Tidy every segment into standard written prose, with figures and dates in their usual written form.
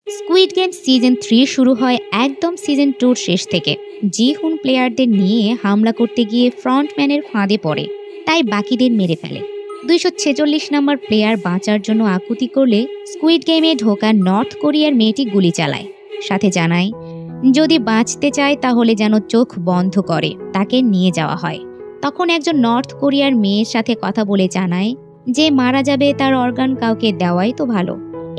Squid game season 3 শুরু হয় একদম সিজন 2 শেষ থেকে। জিহুন প্লেয়ারদের নিয়ে হামলা করতে গিয়ে ফ্রন্টম্যানের ফাঁদে পড়ে, তাই বাকিদের মেরে ফেলে। 246 নম্বর প্লেয়ার বাঁচার জন্য আকুতি করলে স্কুইড গেমে ঢোকা নর্থ কোরিয়ার মেয়েটি গুলি চালায়, সাথে জানায় যদি বাঁচতে চায় তাহলে যেন চোখ বন্ধ করে তাকে নিয়ে যাওয়া হয়। তখন একজন নর্থ কোরিয়ার মেয়ের সাথে কথা বলে জানায় যে মারা যাবে তার অর্গান কাউকে দেওয়াই তো ভালো।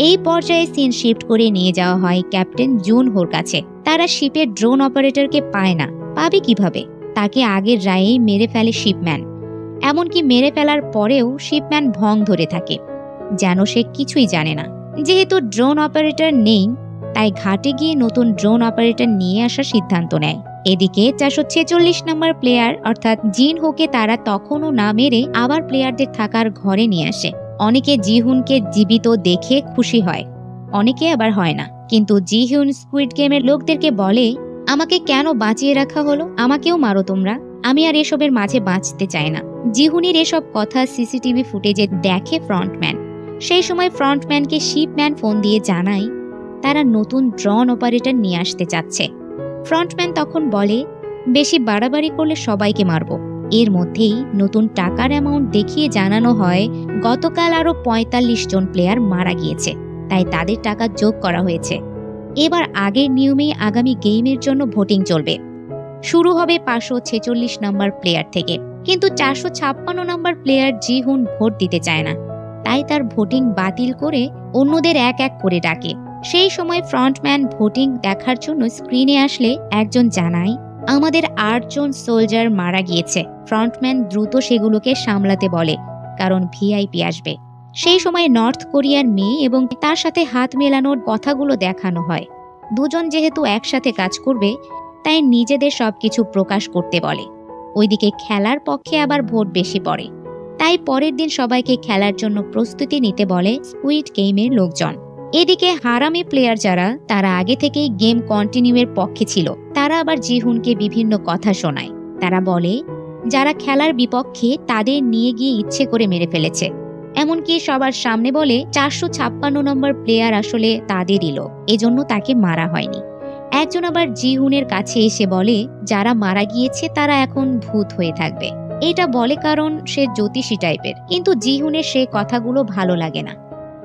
এই পর্যায়ে সিন শিফট করে নিয়ে যাওয়া হয় ক্যাপ্টেন জুন হোর কাছে। তারা শিপের ড্রোন অপারেটরকে পায় না, পাবে কিভাবে? তাকে আগের রায়েই মেরে ফেলে শিপম্যান। এমনকি মেরে ফেলার পরেও শিপম্যান ভং ধরে থাকে, যেন সে কিছুই জানে না। যেহেতু ড্রোন অপারেটর নেই, তাই ঘাটে গিয়ে নতুন ড্রোন অপারেটর নিয়ে আসার সিদ্ধান্ত নেয়। এদিকে 446 নম্বর প্লেয়ার অর্থাৎ জিন হোকে তারা তখনও না মেরে আবার প্লেয়ারদের থাকার ঘরে নিয়ে আসে। অনেকে জিহুনকে জীবিত দেখে খুশি হয়, অনেকে আবার হয় না। কিন্তু জিহুন স্কুইড গেমের লোকদেরকে বলে, আমাকে কেন বাঁচিয়ে রাখা হলো? আমাকেও মারো তোমরা, আমি আর এসবের মাঝে বাঁচতে চাই না। জিহুনের এসব কথা সিসিটিভি ফুটেজে দেখে ফ্রন্টম্যান। সেই সময় ফ্রন্টম্যানকে শিপম্যান ফোন দিয়ে জানায় তারা নতুন ড্রোন অপারেটর নিয়ে আসতে চাচ্ছে। ফ্রন্টম্যান তখন বলে, বেশি বাড়াবাড়ি করলে সবাইকে মারবো। এর মধ্যেই নতুন টাকার অ্যামাউন্ট দেখিয়ে জানানো হয় গতকাল আরো 45 জন প্লেয়ার মারা গিয়েছে, তাই তাদের টাকা যোগ করা হয়েছে। এবার আগের নিয়মেই আগামী গেমের জন্য ভোটিং চলবে। শুরু হবে 546 নম্বর প্লেয়ার থেকে, কিন্তু 456 নম্বর প্লেয়ার জিহুন ভোট দিতে চায় না, তাই তার ভোটিং বাতিল করে অন্যদের এক এক করে ডাকে। সেই সময় ফ্রন্টম্যান ভোটিং দেখার জন্য স্ক্রিনে আসলে একজন জানায় আমাদের 8 জন সোলজার মারা গিয়েছে। ফ্রন্টম্যান দ্রুত সেগুলোকে সামলাতে বলে, কারণ ভিআইপি আসবে। সেই সময় নর্থ কোরিয়ার মেয়ে এবং তার সাথে হাত মেলানোর কথাগুলো দেখানো হয়। দুজন যেহেতু একসাথে কাজ করবে, তাই নিজেদের সবকিছু প্রকাশ করতে বলে। ওইদিকে খেলার পক্ষে আবার ভোট বেশি পড়ে, তাই পরের দিন সবাইকে খেলার জন্য প্রস্তুতি নিতে বলে স্কুইড গেমের লোকজন। এদিকে হারামি প্লেয়ার যারা, তারা আগে থেকেই গেম কন্টিনিউয়ের পক্ষে ছিল, তারা আবার জিহুনকে বিভিন্ন কথা শোনায়। তারা বলে যারা খেলার বিপক্ষে তাদের নিয়ে গিয়ে ইচ্ছে করে মেরে ফেলেছে। এমনকি সবার সামনে বলে 456 নম্বর প্লেয়ার আসলে তাদেরই লোক, এজন্য তাকে মারা হয়নি। একজন আবার জিহুনের কাছে এসে বলে যারা মারা গিয়েছে তারা এখন ভূত হয়ে থাকবে। এটা বলে কারণ সে জ্যোতিষী টাইপের, কিন্তু জিহুনের সে কথাগুলো ভালো লাগে না,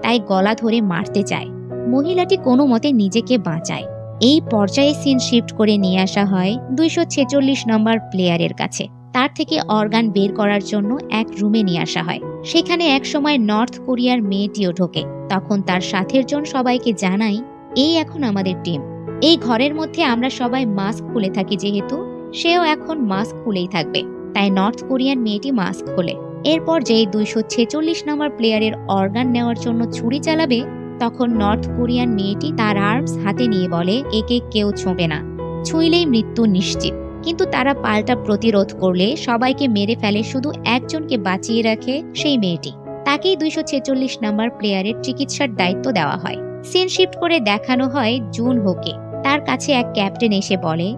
তাই গলা ধরে মারতে চায়। মহিলাটি কোনো মতে নিজেকে বাঁচায়। এই পর্যায়ে সিন শিফট করে নিয়ে আসা হয় 246 নম্বর প্লেয়ারের কাছে। তার থেকে অর্গান বের করার জন্য এক রুমে নিয়ে আসা হয়। সেখানে একসময় নর্থ কোরিয়ার মেয়েটিও ঢোকে। তখন তার সাথের জন সবাইকে জানায় এই এখন আমাদের টিম। এই ঘরের মধ্যে আমরা সবাই মাস্ক খুলে থাকি, যেহেতু সেও এখন মাস্ক খুলেই থাকবে, তাই নর্থ কোরিয়ান মেয়েটি মাস্ক খোলে। এরপর যেই 246 নম্বর প্লেয়ারের অর্গান নেওয়ার জন্য ছুরি চালাবে, তখন নর্থ কোরিয়ান মেয়েটি তার আর্মস হাতে নিয়ে বলে একে কেউ ছোঁবে না, ছুঁইলেই মৃত্যু নিশ্চিত। কিন্তু তারা পাল্টা প্রতিরোধ করলে সবাইকে মেরে ফেলে, শুধু একজনকে বাঁচিয়ে রাখে সেই মেয়েটি। তাকেই 246 নম্বর প্লেয়ারের চিকিৎসার দায়িত্ব দেওয়া হয়। সিন শিফট করে দেখানো হয় জুন হোকে। তার কাছে এক ক্যাপ্টেন এসে বলে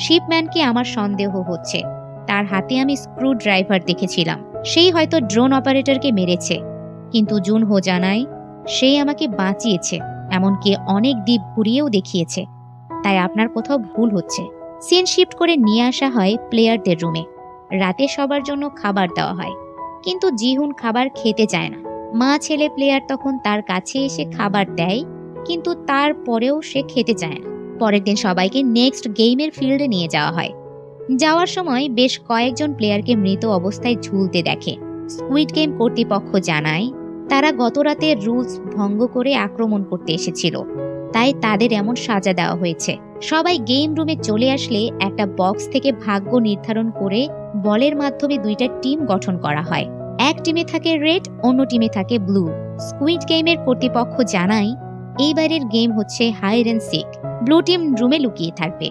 শিপম্যানকে আমার সন্দেহ হচ্ছে, তার হাতে আমি স্ক্রু ড্রাইভার দেখেছিলাম, সেই হয়তো ড্রোন অপারেটরকে মেরেছে। কিন্তু জুন হো জানায় সেই আমাকে বাঁচিয়েছে, এমনকি অনেক দ্বীপ ঘুরিয়েও দেখিয়েছে, তাই আপনার কোথাও ভুল হচ্ছে। সিন শিফট করে নিয়ে আসা হয় প্লেয়ারদের রুমে। রাতে সবার জন্য খাবার দেওয়া হয়, কিন্তু জিহুন খাবার খেতে চায় না। মা ছেলে প্লেয়ার তখন তার কাছে এসে খাবার দেয়, কিন্তু তারপরেও সে খেতে চায় না। পরের দিন সবাইকে নেক্সট গেমের ফিল্ডে নিয়ে যাওয়া হয়। যাওয়ার সময় বেশ কয়েকজন প্লেয়ারকে মৃত অবস্থায় ঝুলতে দেখে। স্কুইড গেম কর্তৃপক্ষ জানায় তারা গতরাতে রুলস ভঙ্গ করে আক্রমণ করতে এসেছিল, তাই তাদের এমন সাজা দেওয়া হয়েছে। সবাই গেম রুমে চলে আসলে একটা বক্স থেকে ভাগ্য নির্ধারণ করে বলের মাধ্যমে দুইটা টিম গঠন করা হয়। এক টিমে থাকে রেড, অন্য টিমে থাকে ব্লু। স্কুইড গেমের কর্তৃপক্ষ জানায় এইবারের গেম হচ্ছে hide and seek. Blue team রুমে লুকিয়ে থাকবে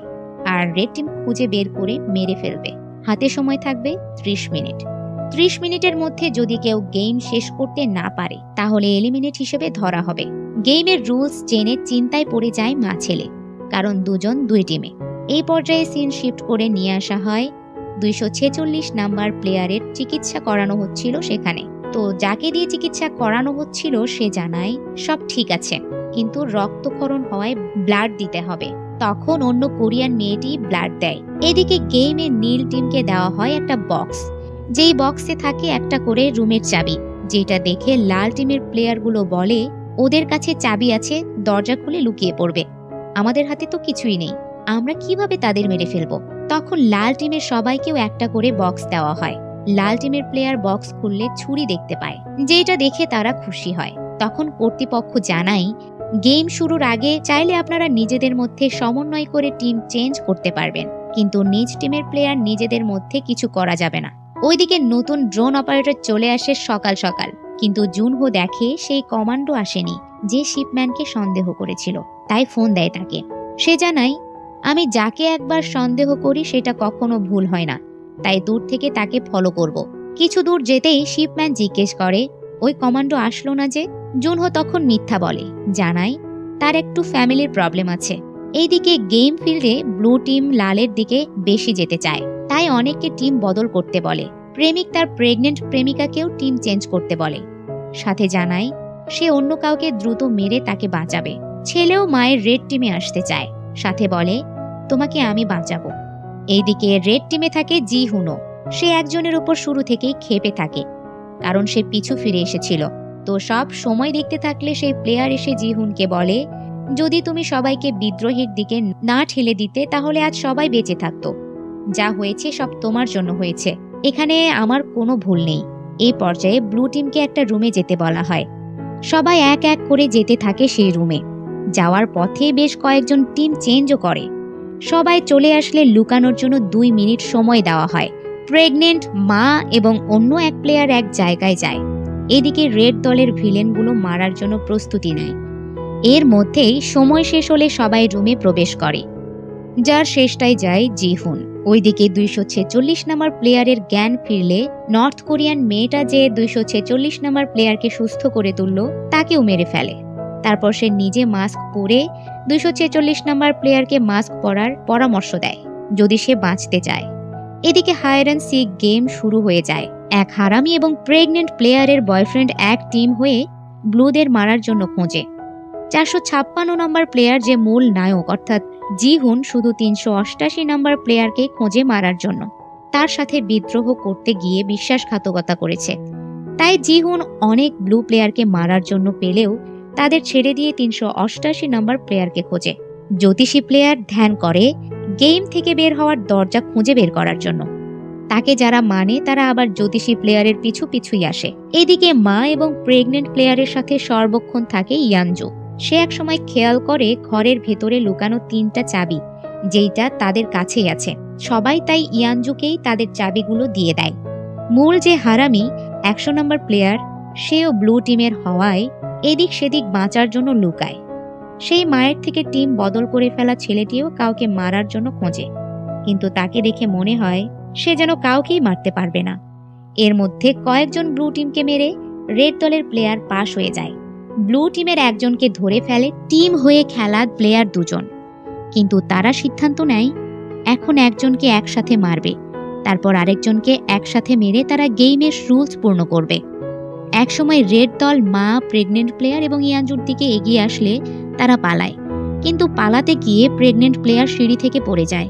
আর রেড টিম খুঁজে বের করে মেরে ফেলবে। হাতে সময় থাকবে 30 মিনিট। 30 মিনিটের মধ্যে যদি কেউ গেম শেষ করতে না পারে তাহলে এলিমিনেট হিসেবে ধরা হবে। গেমের রুলস জেনে চিন্তায় পড়ে যায় মা ছেলে, কারণ দুজন দুই টিমে। এই পর্যায়ে সিন শিফট করে নিয়ে আসা হয় 246 নাম্বার প্লেয়ারের চিকিৎসা করানো হচ্ছিল সেখানে। তো যাকে দিয়ে চিকিৎসা করানো হচ্ছিল সে জানায় সব ঠিক আছে, কিন্তু রক্তক্ষরণ হওয়ায় ব্লাড দিতে হবে। তখন অন্য কোরিয়ান মেয়েটি ব্লাড দেয়। এদিকে গেমে নীল টিমকে দেওয়া হয় একটা বক্স, যেই বক্সে থাকে একটা করে রুমের চাবি, যেটা দেখে লাল টিমের প্লেয়ারগুলো বলে ওদের কাছে চাবি আছে, দরজা খুলে লুকিয়ে পড়বে। আমাদের হাতে তো কিছুই নেই, আমরা কিভাবে তাদের মেরে ফেলবো। তখন লাল টিমের সবাইকেও একটা করে বক্স দেওয়া হয়। লাল টিমের প্লেয়ার বক্স খুললে ছুরি দেখতে পায়, যেটা দেখে তারা খুশি হয়। তখন কর্তৃপক্ষ জানায় গেম শুরুর আগে চাইলে আপনারা নিজেদের মধ্যে সমন্বয় করে টিম চেঞ্জ করতে পারবেন, কিন্তু নিজ টিমের প্লেয়ার নিজেদের মধ্যে কিছু করা যাবে না। ওইদিকে নতুন ড্রোন অপারেটর চলে আসে সকাল সকাল, কিন্তু জুনহো দেখে সেই কমান্ডো আসেনি যে শিপম্যানকে সন্দেহ করেছিল, তাই ফোন দেয় তাকে। সে জানায় আমি যাকে একবার সন্দেহ করি সেটা কখনো ভুল হয় না, তাই দূর থেকে তাকে ফলো করব। কিছু দূর যেতেই শিপম্যান জিজ্ঞেস করে ওই কমান্ডো আসলো না যে? জুনহো তখন মিথ্যা বলে, জানায় তার একটু ফ্যামিলির প্রবলেম আছে। এইদিকে গেম ফিল্ডে ব্লু টিম লালের দিকে বেশি যেতে চায়, তাই অনেককে টিম বদল করতে বলে। প্রেমিক তার প্রেগনেন্ট প্রেমিকাকেও টিম চেঞ্জ করতে বলে, সাথে জানায় সে অন্য কাউকে দ্রুত মেরে তাকে বাঁচাবে। ছেলেও মায়ের রেড টিমে আসতে চায়, সাথে বলে তোমাকে আমি বাঁচাবো। এইদিকে রেড টিমে থাকে জি হুনো। সে একজনের উপর শুরু থেকেই ক্ষেপে থাকে, কারণ সে পিছু ফিরে এসেছিল। তো সব সময় দেখতে থাকলে সেই প্লেয়ার এসে জি হুনকে বলে যদি তুমি সবাইকে বিদ্রোহের দিকে না ঠেলে দিতে তাহলে আজ সবাই বেঁচে থাকতো। যা হয়েছে সব তোমার জন্য হয়েছে, এখানে আমার কোনো ভুল নেই। এই পর্যায়ে ব্লু টিমকে একটা রুমে যেতে বলা হয়। সবাই এক এক করে যেতে থাকে সেই রুমে। যাওয়ার পথে বেশ কয়েকজন টিম চেঞ্জও করে। সবাই চলে আসলে লুকানোর জন্য 2 মিনিট সময় দেওয়া হয়। প্রেগনেন্ট মা এবং অন্য এক প্লেয়ার এক জায়গায় যায়। এদিকে রেড দলের ভিলেনগুলো মারার জন্য প্রস্তুতি নেয়। এর মধ্যেই সময় শেষ হলে সবাই রুমে প্রবেশ করে, যার শেষটায় যায় জিহুন। ওইদিকে 246 নম্বর প্লেয়ারের জ্ঞান ফিরলে নর্থ কোরিয়ান মেয়েটা যে 246 নম্বর প্লেয়ারকে সুস্থ করে তুলল তাকেও মেরে ফেলে। তারপর সে নিজে মাস্ক পরে 246 নম্বর প্লেয়ারকে মাস্ক পরার পরামর্শ দেয় যদি সে বাঁচতে চায়। এদিকে হাইড অ্যান্ড সিক গেম শুরু হয়ে যায়। এক হারামি এবং প্রেগনেন্ট প্লেয়ারের বয়ফ্রেন্ড এক টিম হয়ে ব্লুদের মারার জন্য খোঁজে। 456 নম্বর প্লেয়ার যে মূল নায়ক অর্থাৎ জিহুন শুধু 388 নম্বর প্লেয়ারকে খোঁজে মারার জন্য। তার সাথে বিদ্রোহ করতে গিয়ে বিশ্বাসঘাতকতা করেছে, তাই জিহুন অনেক ব্লু প্লেয়ারকে মারার জন্য পেলেও তাদের ছেড়ে দিয়ে 388 নম্বর প্লেয়ারকে খোঁজে। জ্যোতিষী প্লেয়ার ধ্যান করে গেম থেকে বের হওয়ার দরজা খুঁজে বের করার জন্য। তাকে যারা মানে তারা আবার জ্যোতিষী প্লেয়ারের পিছু পিছুই আসে। এদিকে মা এবং প্রেগনেন্ট প্লেয়ারের সাথে সর্বক্ষণ থাকে ইয়ানজু। সে একসময় খেয়াল করে ঘরের ভেতরে লুকানো 3টা চাবি, যেইটা তাদের কাছেই আছে। সবাই তাই ইয়ানজুকেই তাদের চাবিগুলো দিয়ে দেয়। মূল যে হারামি 100 নম্বর প্লেয়ার, সেও ব্লু টিমের হওয়ায় এদিক সেদিক বাঁচার জন্য লুকায়। সেই মায়ের থেকে টিম বদল করে ফেলা ছেলেটিও কাউকে মারার জন্য খোঁজে, কিন্তু তাকে দেখে মনে হয় সে যেন কাউকেই মারতে পারবে না। এর মধ্যে কয়েকজন ব্লু টিমকে মেরে রেড দলের প্লেয়ার পাস হয়ে যায়। ব্লু টিমের একজনকে ধরে ফেলে টিম হয়ে খেলা প্লেয়ার 2জন, কিন্তু তারা সিদ্ধান্ত নেয় এখন একজনকে একসাথে মারবে, তারপর আরেকজনকে একসাথে মেরে তারা গেমের রুলস পূর্ণ করবে। একসময় রেড দল মা, প্রেগনেন্ট প্লেয়ার এবং ইয়ানজুর দিকে এগিয়ে আসলে তারা পালায়, কিন্তু পালাতে গিয়ে প্রেগনেন্ট প্লেয়ার সিঁড়ি থেকে পড়ে যায়।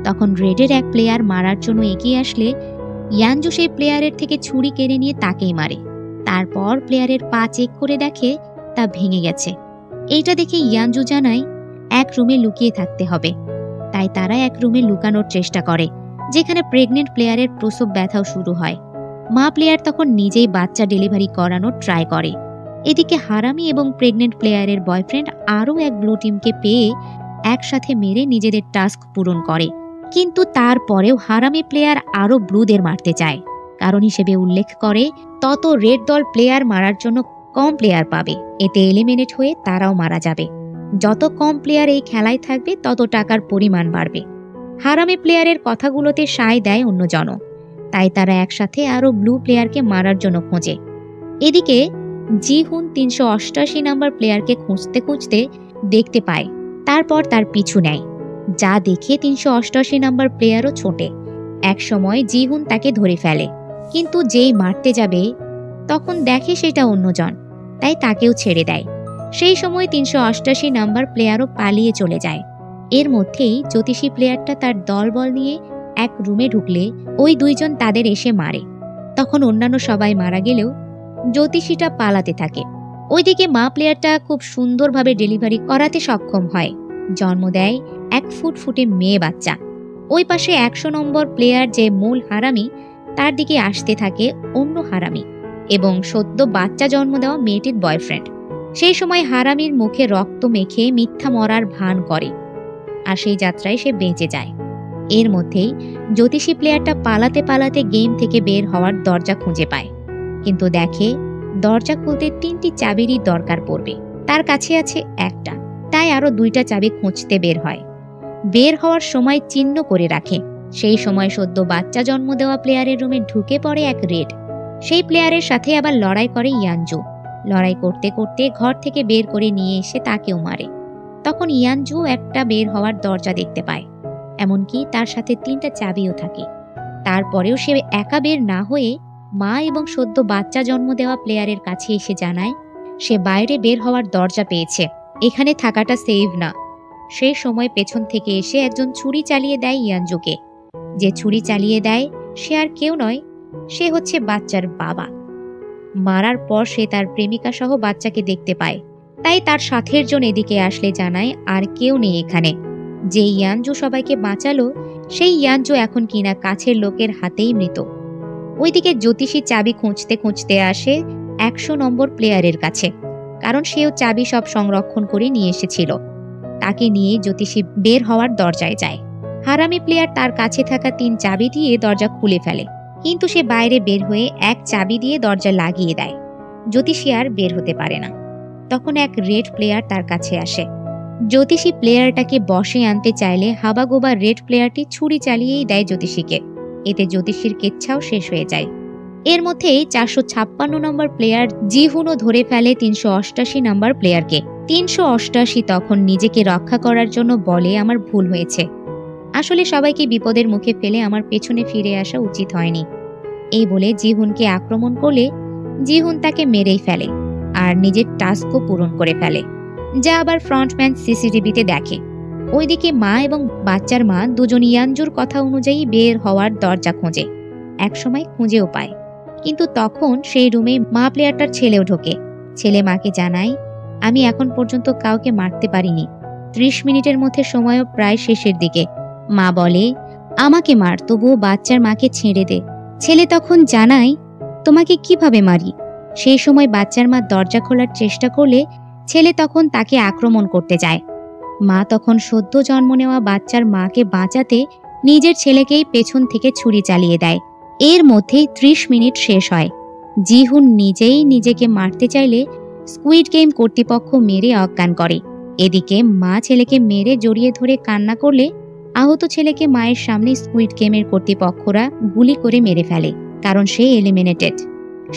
তখন রেডের এক প্লেয়ার মারার জন্য এগিয়ে আসলে ইয়ানজু সেই প্লেয়ারের থেকে ছুরি কেড়ে নিয়ে তাকেই মারে। তারপর প্লেয়ারের পা চেক করে দেখে তা ভেঙে গেছে। এইটা দেখে ইয়ানজু জানায় এক রুমে লুকিয়ে থাকতে হবে, তাই তারা এক রুমে লুকানোর চেষ্টা করে, যেখানে প্রেগনেন্ট প্লেয়ারের প্রসব ব্যথাও শুরু হয়। মা প্লেয়ার তখন নিজেই বাচ্চা ডেলিভারি করানোর ট্রাই করে। এদিকে হারামি এবং প্রেগনেন্ট প্লেয়ারের বয়ফ্রেন্ড আরও এক ব্লু টিমকে পেয়ে একসাথে মেরে নিজেদের টাস্ক পূরণ করে, কিন্তু তারপরেও হারামি প্লেয়ার আরও ব্লুদের মারতে চায়। কারণ হিসেবে উল্লেখ করে তত রেড দল প্লেয়ার মারার জন্য কম প্লেয়ার পাবে, এতে এলিমিনেট হয়ে তারাও মারা যাবে। যত কম প্লেয়ার এই খেলায় থাকবে তত টাকার পরিমাণ বাড়বে। হারামি প্লেয়ারের কথাগুলোতে সায় দেয় অন্যজন, তাই তারা একসাথে আরও ব্লু প্লেয়ারকে মারার জন্য খোঁজে। এদিকে জিহুন 388 নম্বর প্লেয়ারকে খুঁজতে খুঁজতে দেখতে পায়, তারপর তার পিছু নেয়, যা দেখে 388 নম্বর প্লেয়ারও ছোটে। একসময় জিহুন তাকে ধরে ফেলে, কিন্তু যেই মারতে যাবে তখন দেখে সেটা অন্যজন, তাই তাকেও ছেড়ে দেয়। সেই সময় ৩৮৮ নাম্বার প্লেয়ারও পালিয়ে চলে যায়। এর মধ্যেই জ্যোতিষী প্লেয়ারটা তার দলবল নিয়ে এক রুমে ঢুকলে ওই দুইজন তাদের এসে মারে। তখন অন্যান্য সবাই মারা গেলেও জ্যোতিষীটা পালাতে থাকে। ওইদিকে মা প্লেয়ারটা খুব সুন্দরভাবে ডেলিভারি করাতে সক্ষম হয়, জন্ম দেয় এক ফুটফুটে মেয়ে বাচ্চা। ওই পাশে ১০০ নম্বর প্লেয়ার যে মূল হারামি, তার দিকে আসতে থাকে অন্য হারামি এবং সদ্য বাচ্চা জন্ম দেওয়া মেয়েটির বয়ফ্রেন্ড। সেই সময় হারামির মুখে রক্ত মেখে মিথ্যা মরার ভান করে, আর সেই যাত্রায় সে বেঁচে যায়। এর মধ্যেই জ্যোতিষী প্লেয়ারটা পালাতে পালাতে গেম থেকে বের হওয়ার দরজা খুঁজে পায়, কিন্তু দেখে দরজা খুলতে ৩টি চাবিরই দরকার পড়বে, তার কাছে আছে একটা। তাই আরো ২টা চাবি খুঁজতে বের হয়। বের হওয়ার সময় চিহ্ন করে রাখে। সেই সময় সদ্য বাচ্চা জন্ম দেওয়া প্লেয়ারের রুমে ঢুকে পড়ে এক রেড। সেই প্লেয়ারের সাথে আবার লড়াই করে ইয়ানজু। লড়াই করতে করতে ঘর থেকে বের করে নিয়ে এসে তাকেও মারে। তখন ইয়ানজু একটা বের হওয়ার দরজা দেখতে পায়, এমনকি তার সাথে ৩টা চাবিও থাকে। তারপরেও সে একা বের না হয়ে মা এবং সদ্য বাচ্চা জন্ম দেওয়া প্লেয়ারের কাছে এসে জানায় সে বাইরে বের হওয়ার দরজা পেয়েছে, এখানে থাকাটা সেভ না। সেই সময় পেছন থেকে এসে একজন ছুরি চালিয়ে দেয় ইয়ানজুকে। যে ছুরি চালিয়ে দেয় সে আর কেউ নয়, সে হচ্ছে বাচ্চার বাবা। মারার পর সে তার প্রেমিকা সহ বাচ্চাকে দেখতে পায়, তাই তার সাথের জন এদিকে আসলে জানায় আর কেউ নেই এখানে। যে ইয়ানজু সবাইকে বাঁচালো সেই ইয়ানজু এখন কিনা কাছের লোকের হাতেই মৃত। ওইদিকে জ্যোতিষী চাবি খুঁজতে খুঁজতে আসে ১০০ নম্বর প্লেয়ারের কাছে, কারণ সেও চাবি সব সংরক্ষণ করে নিয়ে এসেছিল। তাকে নিয়ে জ্যোতিষী বের হওয়ার দরজায় যায়। হারামি প্লেয়ার তার কাছে থাকা ৩ চাবি দিয়ে দরজা খুলে ফেলে, কিন্তু সে বাইরে বের হয়ে এক চাবি দিয়ে দরজা লাগিয়ে দেয়। জ্যোতিষী আর বের হতে পারে না। তখন এক রেড প্লেয়ার তার কাছে আসে। জ্যোতিষী প্লেয়ারটাকে বশে আনতে চাইলে হাবাগোবা রেড প্লেয়ারটি ছুরি চালিয়েই দেয় জ্যোতিষীকে। এতে জ্যোতিষীর কেচ্ছাও শেষ হয়ে যায়। এর মধ্যেই ৪৫৬ নম্বর প্লেয়ার জিহুনও ধরে ফেলে ৩৮৮ নম্বর প্লেয়ারকে। ৩৮৮ তখন নিজেকে রক্ষা করার জন্য বলে আমার ভুল হয়েছে, আসলে সবাইকে বিপদের মুখে ফেলে আমার পেছনে ফিরে আসা উচিত হয়নি। এই বলে জিহুনকে আক্রমণ করলে জিহুন তাকে মেরেই ফেলে আর নিজের টাস্কও পূরণ করে ফেলে, যা আবার ফ্রন্টম্যান সিসিটিভিতে দেখে। ওইদিকে মা এবং বাচ্চার মা দুজন ইয়ানজুর কথা অনুযায়ী বের হওয়ার দরজা খোঁজে। একসময় খুঁজেও পায়, কিন্তু তখন সেই রুমে মা প্লেয়ারটার ছেলেও ঢোকে। ছেলে মাকে জানায় আমি এখন পর্যন্ত কাউকে মারতে পারিনি, ৩০ মিনিটের মধ্যে সময়ও প্রায় শেষের দিকে। মা বলে আমাকে মার, তবুও বাচ্চার মাকে ছেড়ে দে। ছেলে তখন জানায় তোমাকে কিভাবে মারি। সেই সময় বাচ্চার মা দরজা খোলার চেষ্টা করলে ছেলে তখন তাকে আক্রমণ করতে যায়। মা তখন সদ্য জন্ম নেওয়া বাচ্চার মাকে বাঁচাতে নিজের ছেলেকেই পেছন থেকে ছুরি চালিয়ে দেয়। এর মধ্যেই ৩০ মিনিট শেষ হয়। জিহুন নিজেই নিজেকে মারতে চাইলে স্কুইড গেম কর্তৃপক্ষ মেরে অজ্ঞান করে। এদিকে মা ছেলেকে মেরে জড়িয়ে ধরে কান্না করলে আহত ছেলেকে মায়ের সামনে স্কুইড গেমের কর্তৃপক্ষরা গুলি করে মেরে ফেলে, কারণ সে এলিমিনেটেড।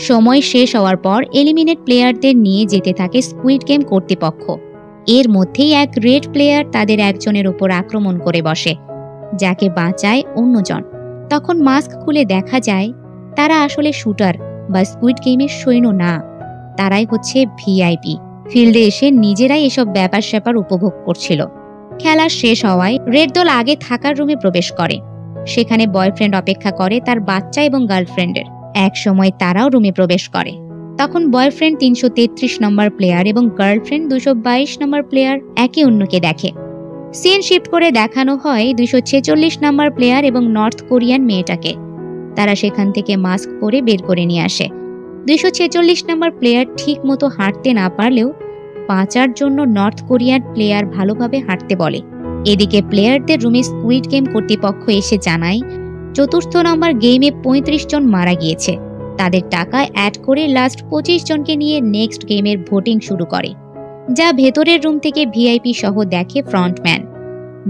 সময় শেষ হওয়ার পর এলিমিনেট প্লেয়ারদের নিয়ে যেতে থাকে স্কুইড গেম কর্তৃপক্ষ। এর মধ্যেই এক রেড প্লেয়ার তাদের একজনের উপর আক্রমণ করে বসে, যাকে বাঁচায় অন্যজন। তখন মাস্ক খুলে দেখা যায় তারা আসলে শুটার বা স্কুইড গেমের সৈন্য না, তারাই হচ্ছে ভিআইপি। ফিল্ডে এসে নিজেরাই এসব ব্যাপার স্যাপার উপভোগ করছিল। খেলা শেষ হওয়ায় রেড দল আগে থাকার রুমে প্রবেশ করে। সেখানে বয়ফ্রেন্ড অপেক্ষা করে তার বাচ্চা এবং গার্লফ্রেন্ডের। এক সময় তারাও রুমে প্রবেশ করে। তখন বয়ফ্রেন্ড ৩৩৩ নম্বর প্লেয়ার এবং গার্লফ্রেন্ড ২২২ নম্বর প্লেয়ার একে অন্যকে দেখে। সিন শিফট করে দেখানো হয় ২৪৬ নম্বর প্লেয়ার এবং নর্থ কোরিয়ান মেয়েটাকে। তারা সেখান থেকে মাস্ক পরে বের করে নিয়ে আসে। ২৪৬ নম্বর প্লেয়ার ঠিক মতো হাঁটতে না পারলেও বাঁচার জন্য নর্থ কোরিয়ান প্লেয়ার ভালোভাবে হাঁটতে বলে। এদিকে প্লেয়ারদের রুমে স্কুইড গেম কর্তৃপক্ষ এসে জানায় ৪র্থ নম্বর গেমে ৩৫ জন মারা গিয়েছে। তাদের টাকা অ্যাড করে লাস্ট ২৫ জনকে নিয়ে নেক্সট গেমের ভোটিং শুরু করে, যা ভেতরের রুম থেকে ভিআইপি সহ দেখে ফ্রন্টম্যান।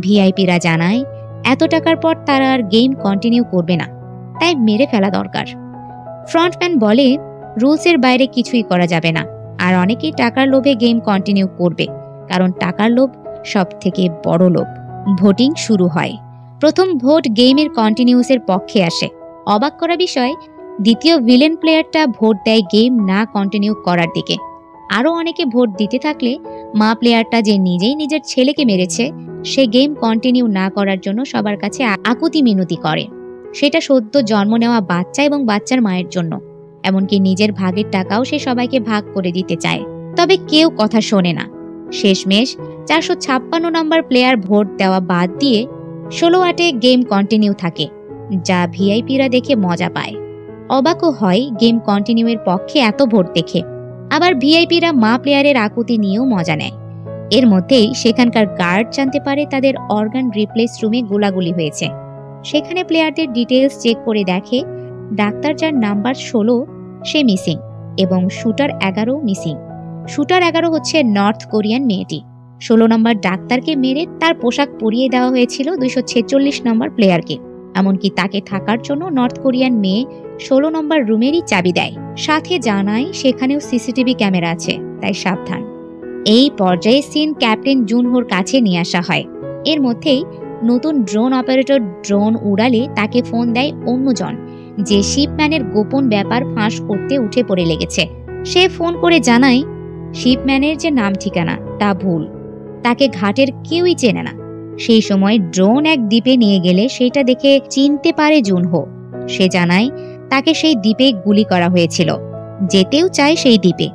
ভিআইপিরা জানায় এত টাকার পর তারা আর গেম কন্টিনিউ করবে না, তাই মেরে ফেলা দরকার। ফ্রন্টম্যান বলে রুলসের বাইরে কিছুই করা যাবে না, আর অনেকেই টাকার লোভে গেম কন্টিনিউ করবে, কারণ টাকার লোভ সব থেকে বড় লোভ। ভোটিং শুরু হয়। প্রথম ভোট গেমের কন্টিনিউসের পক্ষে আসে। অবাক করা বিষয়, দ্বিতীয় ভিলেন প্লেয়ারটা ভোট দেয় গেম না কন্টিনিউ করার দিকে। আরো অনেকে ভোট দিতে থাকলে মা প্লেয়ারটা যে নিজেই নিজের ছেলেকে মেরেছে সে গেম কন্টিনিউ না করার জন্য সবার কাছে আকুতি মিনতি করে। সেটা সদ্য জন্ম নেওয়া বাচ্চা এবং বাচ্চার মায়ের জন্য। এমনকি নিজের ভাগের টাকাও সে সবাইকে ভাগ করে দিতে চায়, তবে কেউ কথা শোনে না। শেষমেশ 456 নম্বর প্লেয়ার ভোট দেওয়া বাদ দিয়ে 16-8 গেম কন্টিনিউ থাকে, যা ভিআইপিরা দেখে মজা পায়। অবাকও হয় গেম কন্টিনিউয়ের পক্ষে এত ভোট দেখে। আবার ভিআইপিরা মা প্লেয়ারের আকুতি নিয়েও মজা নেয়। এর মধ্যেই সেখানকার গার্ড জানতে পারে তাদের অর্গান রিপ্লেস রুমে গোলাগুলি হয়েছে। সেখানে প্লেয়ারদের ডিটেলস চেক করে দেখে ডাক্তার যার নাম্বার 16 সে মিসিং এবং শুটার 11 মিসিং। শুটার 11 হচ্ছে নর্থ কোরিয়ান মেয়েটি। 16 নম্বর ডাক্তারকে মেরে তার পোশাক পরিয়ে দেওয়া হয়েছিল 246 নম্বর প্লেয়ারকে। এমনকি তাকে থাকার জন্য নর্থ কোরিয়ান মেয়ে 16 নম্বর রুমেরই চাবি দেয়, সাথে জানায় সেখানেও সিসিটিভি ক্যামেরা আছে, তাই সাবধান। এই পর্যায়ে সিন ক্যাপ্টেন জুনহোর কাছে নিয়ে আসা হয়। এর মধ্যেই নতুন ড্রোন অপারেটর ড্রোন উড়ালে তাকে ফোন দেয় অন্যজন, যে শিপম্যানের গোপন ব্যাপার ফাঁস করতে উঠে পড়ে লেগেছে। সে ফোন করে জানায় শিপম্যানের যে নাম ঠিকানা তা ভুল, তাকে ঘাটের কেউই চেনে না। সেই সময় ড্রোন এক দ্বীপে নিয়ে গেলে সেটা দেখে চিনতে পারে জুনহো। সে জানায় তাকে সেই দ্বীপে গুলি করা হয়েছিল, যেতেও চায় সেই দ্বীপে।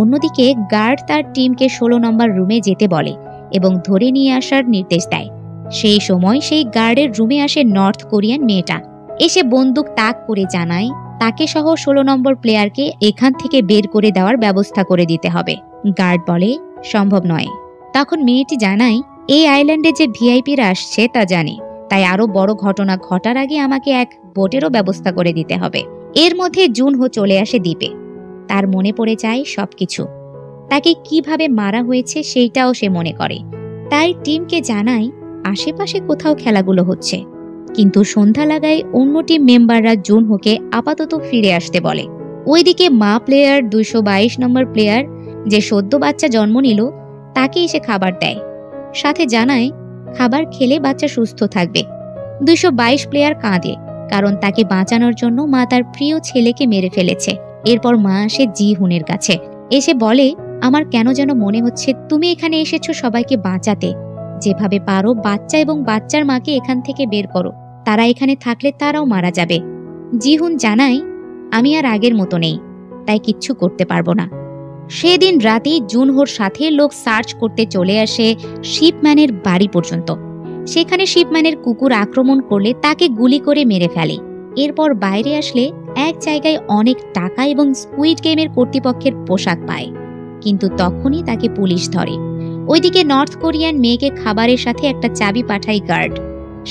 অন্যদিকে গার্ড তার টিমকে 16 নম্বর রুমে যেতে বলে এবং ধরে নিয়ে আসার নির্দেশ দেয়। সেই সময় সেই গার্ডের রুমে আসে নর্থ কোরিয়ান মেয়েটা। এসে বন্দুক তাক করে জানায় তাকে সহ 16 নম্বর প্লেয়ারকে এখান থেকে বের করে দেওয়ার ব্যবস্থা করে দিতে হবে। গার্ড বলে সম্ভব নয়। তখন মেয়েটি জানায় এই আইল্যান্ডে যে ভিআইপিরা আসছে তা জানে, তাই আরো বড় ঘটনা ঘটার আগে আমাকে এক বোটেরও ব্যবস্থা করে দিতে হবে। এর মধ্যে জুনহো চলে আসে দ্বীপে। তার মনে পড়ে যায় সবকিছু, তাকে কিভাবে মারা হয়েছে সেইটাও সে মনে করে। তাই টিমকে জানায় আশেপাশে কোথাও খেলাগুলো হচ্ছে, কিন্তু সন্ধ্যা লাগায় অন্য টিম মেম্বাররা জুনহোকে আপাতত ফিরে আসতে বলে। ওইদিকে মা প্লেয়ার 222 নম্বর প্লেয়ার যে সদ্য বাচ্চা জন্ম নিল তাকে এসে খাবার দেয়, সাথে জানায় খাবার খেলে বাচ্চা সুস্থ থাকবে। 222 প্লেয়ার কাঁদে, কারণ তাকে বাঁচানোর জন্য মা তার প্রিয় ছেলেকে মেরে ফেলেছে। এরপর মা আসে জি হুনের কাছে, এসে বলে আমার কেন যেন মনে হচ্ছে তুমি এখানে এসেছো সবাইকে বাঁচাতে। যেভাবে পারো বাচ্চা এবং বাচ্চার মাকে এখান থেকে বের করো, তারা এখানে থাকলে তারাও মারা যাবে। জি হুন জানায় আমি আর আগের মতো নেই, তাই কিচ্ছু করতে পারবো না। সেদিন রাতেই জুনহোর সাথে লোক সার্চ করতে চলে আসে শিপম্যানের বাড়ি পর্যন্ত। সেখানে শিপম্যানের কুকুর আক্রমণ করলে তাকে গুলি করে মেরে ফেলে। এরপর বাইরে আসলে এক জায়গায় অনেক টাকা এবং স্কুইড গেমের কর্তৃপক্ষের পোশাক পায়, কিন্তু তখনই তাকে পুলিশ ধরে। ওইদিকে নর্থ কোরিয়ান মেয়েকে খাবারের সাথে একটা চাবি পাঠায় গার্ড,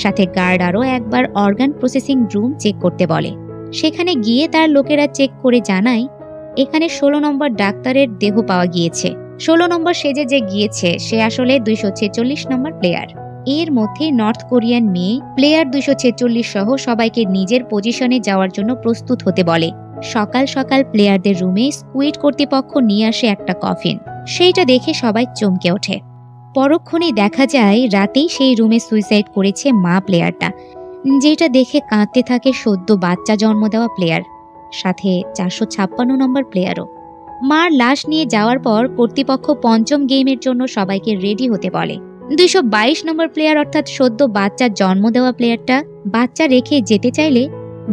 সাথে গার্ড আরও একবার অর্গান প্রসেসিং রুম চেক করতে বলে। সেখানে গিয়ে তার লোকেরা চেক করে জানায় এখানে 16 নম্বর ডাক্তারের দেহ পাওয়া গিয়েছে। 16 নম্বর সেজে যে গিয়েছে সে আসলে 246 নম্বর প্লেয়ার। এর মধ্যে নর্থ কোরিয়ান মেয়ে প্লেয়ার 246 সহ সবাইকে নিজের পজিশনে যাওয়ার জন্য প্রস্তুত হতে বলে। সকাল সকাল প্লেয়ারদের রুমে স্কুইড কর্তৃপক্ষ নিয়ে আসে একটা কফিন। সেইটা দেখে সবাই চমকে ওঠে। পরক্ষণেই দেখা যায় রাতেই সেই রুমে সুইসাইড করেছে মা প্লেয়ারটা, যেটা দেখে কাঁদতে থাকে সদ্য বাচ্চা জন্ম দেওয়া প্লেয়ার, সাথে 456 নম্বর প্লেয়ারও। মার লাশ নিয়ে যাওয়ার পর কর্তৃপক্ষ পঞ্চম গেমের জন্য সবাইকে রেডি হতে বলে। 222 নম্বর প্লেয়ার অর্থাৎ সদ্য বাচ্চা জন্ম দেওয়া প্লেয়ারটা বাচ্চা রেখে যেতে চাইলে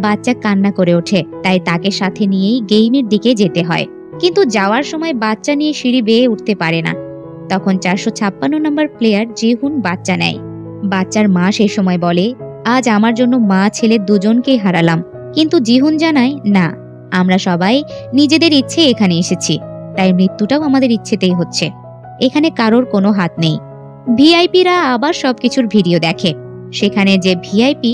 বাচ্চা কান্না করে ওঠে, তাই তাকে সাথে নিয়েই গেমের দিকে যেতে হয়। কিন্তু যাওয়ার সময় বাচ্চা নিয়ে সিঁড়ি বেয়ে উঠতে পারে না। তখন 456 নম্বর প্লেয়ার জিহুন বাচ্চা নেয়। বাচ্চার মা সে সময় বলে আজ আমার জন্য মা ছেলে দুজনকেই হারালাম। কিন্তু জিহুন জানায় না, আমরা সবাই নিজেদের ইচ্ছে এখানে এসেছি, তাই মৃত্যুটাও আমাদের ইচ্ছেতেই হচ্ছে, এখানে কারোর কোনো হাত নেই। ভিআইপিরা আবার সবকিছুর ভিডিও দেখে। সেখানে যে ভিআইপি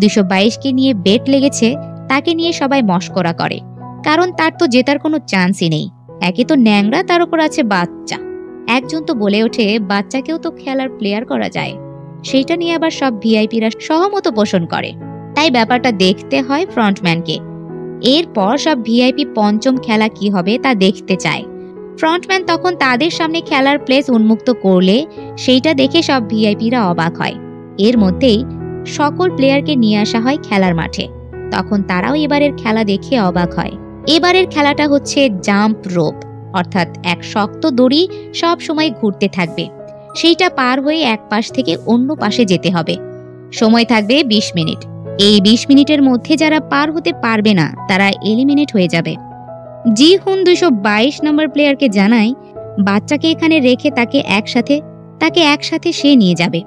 222কে নিয়ে বেট লেগেছে তাকে নিয়ে সবাই মশকরা করে, কারণ তার তো জেতার কোনো চান্সই নেই। একে তো ন্যাংরা, তার উপর আছে বাচ্চা। একজন তো বলে ওঠে বাচ্চাকেও তো খেলার প্লেয়ার করা যায়। সেইটা নিয়ে আবার সব ভিআইপিরা সহমত পোষণ করে, তাই ব্যাপারটা দেখতে হয় ফ্রন্টম্যানকে। এরপর সব ভিআইপি পঞ্চম খেলা কি হবে তা দেখতে চায়। ফ্রন্টম্যান তখন তাদের সামনে খেলার প্লেস উন্মুক্ত করলে সেইটা দেখে সব ভিআইপিরা অবাক হয়। এর মধ্যেই সকল প্লেয়ারকে নিয়ে আসা হয় খেলার মাঠে। তখন তারাও এবারের খেলা দেখে অবাক হয়। এবারের খেলাটা হচ্ছে জাম্প রোপ। অর্থাৎ এক শক্ত দড়ি সব সময় ঘুরতে থাকবে, সেইটা পার হয়ে এক পাশ থেকে অন্য পাশে যেতে হবে। সময় থাকবে 20 মিনিট। এই 20 মিনিটের মধ্যে যারা পার হতে পারবে না তারা এলিমিনেট হয়ে যাবে। জি হুন 222 নম্বর প্লেয়ারকে জানায় বাচ্চাকে এখানে রেখে তাকে একসাথে সে নিয়ে যাবে।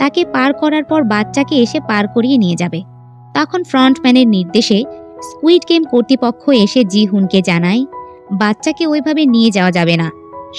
তাকে পার করার পর বাচ্চাকে এসে পার করিয়ে নিয়ে যাবে। তখন ফ্রন্টম্যানের নির্দেশে স্কুইড গেম কর্তৃপক্ষ এসে জি হুনকে জানায় বাচ্চাকে ওইভাবে নিয়ে যাওয়া যাবে না,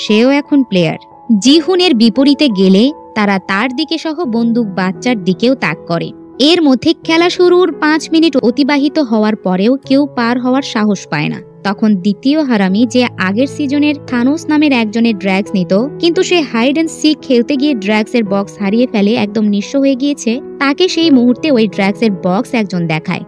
সেও এখন প্লেয়ার। জি হুনের বিপরীতে গেলে তারা তার দিকে সহ বন্দুক বাচ্চার দিকেও তাক করে। এর মধ্যে খেলা শুরুর 5 মিনিট অতিবাহিত হওয়ার পরেও কেউ পার হওয়ার সাহস পায় না। তখন দ্বিতীয় হারামি, যে আগের সিজনের থানোস নামের একজনের ড্রাগস নিত, কিন্তু সে হাইড অ্যান্ড সিক খেলতে গিয়ে ড্রাগসের বক্স হারিয়ে ফেলে একদম নিঃস্ব হয়ে গিয়েছে, তাকে সেই মুহূর্তে ওই ড্রাগসের বক্স একজন দেখায়।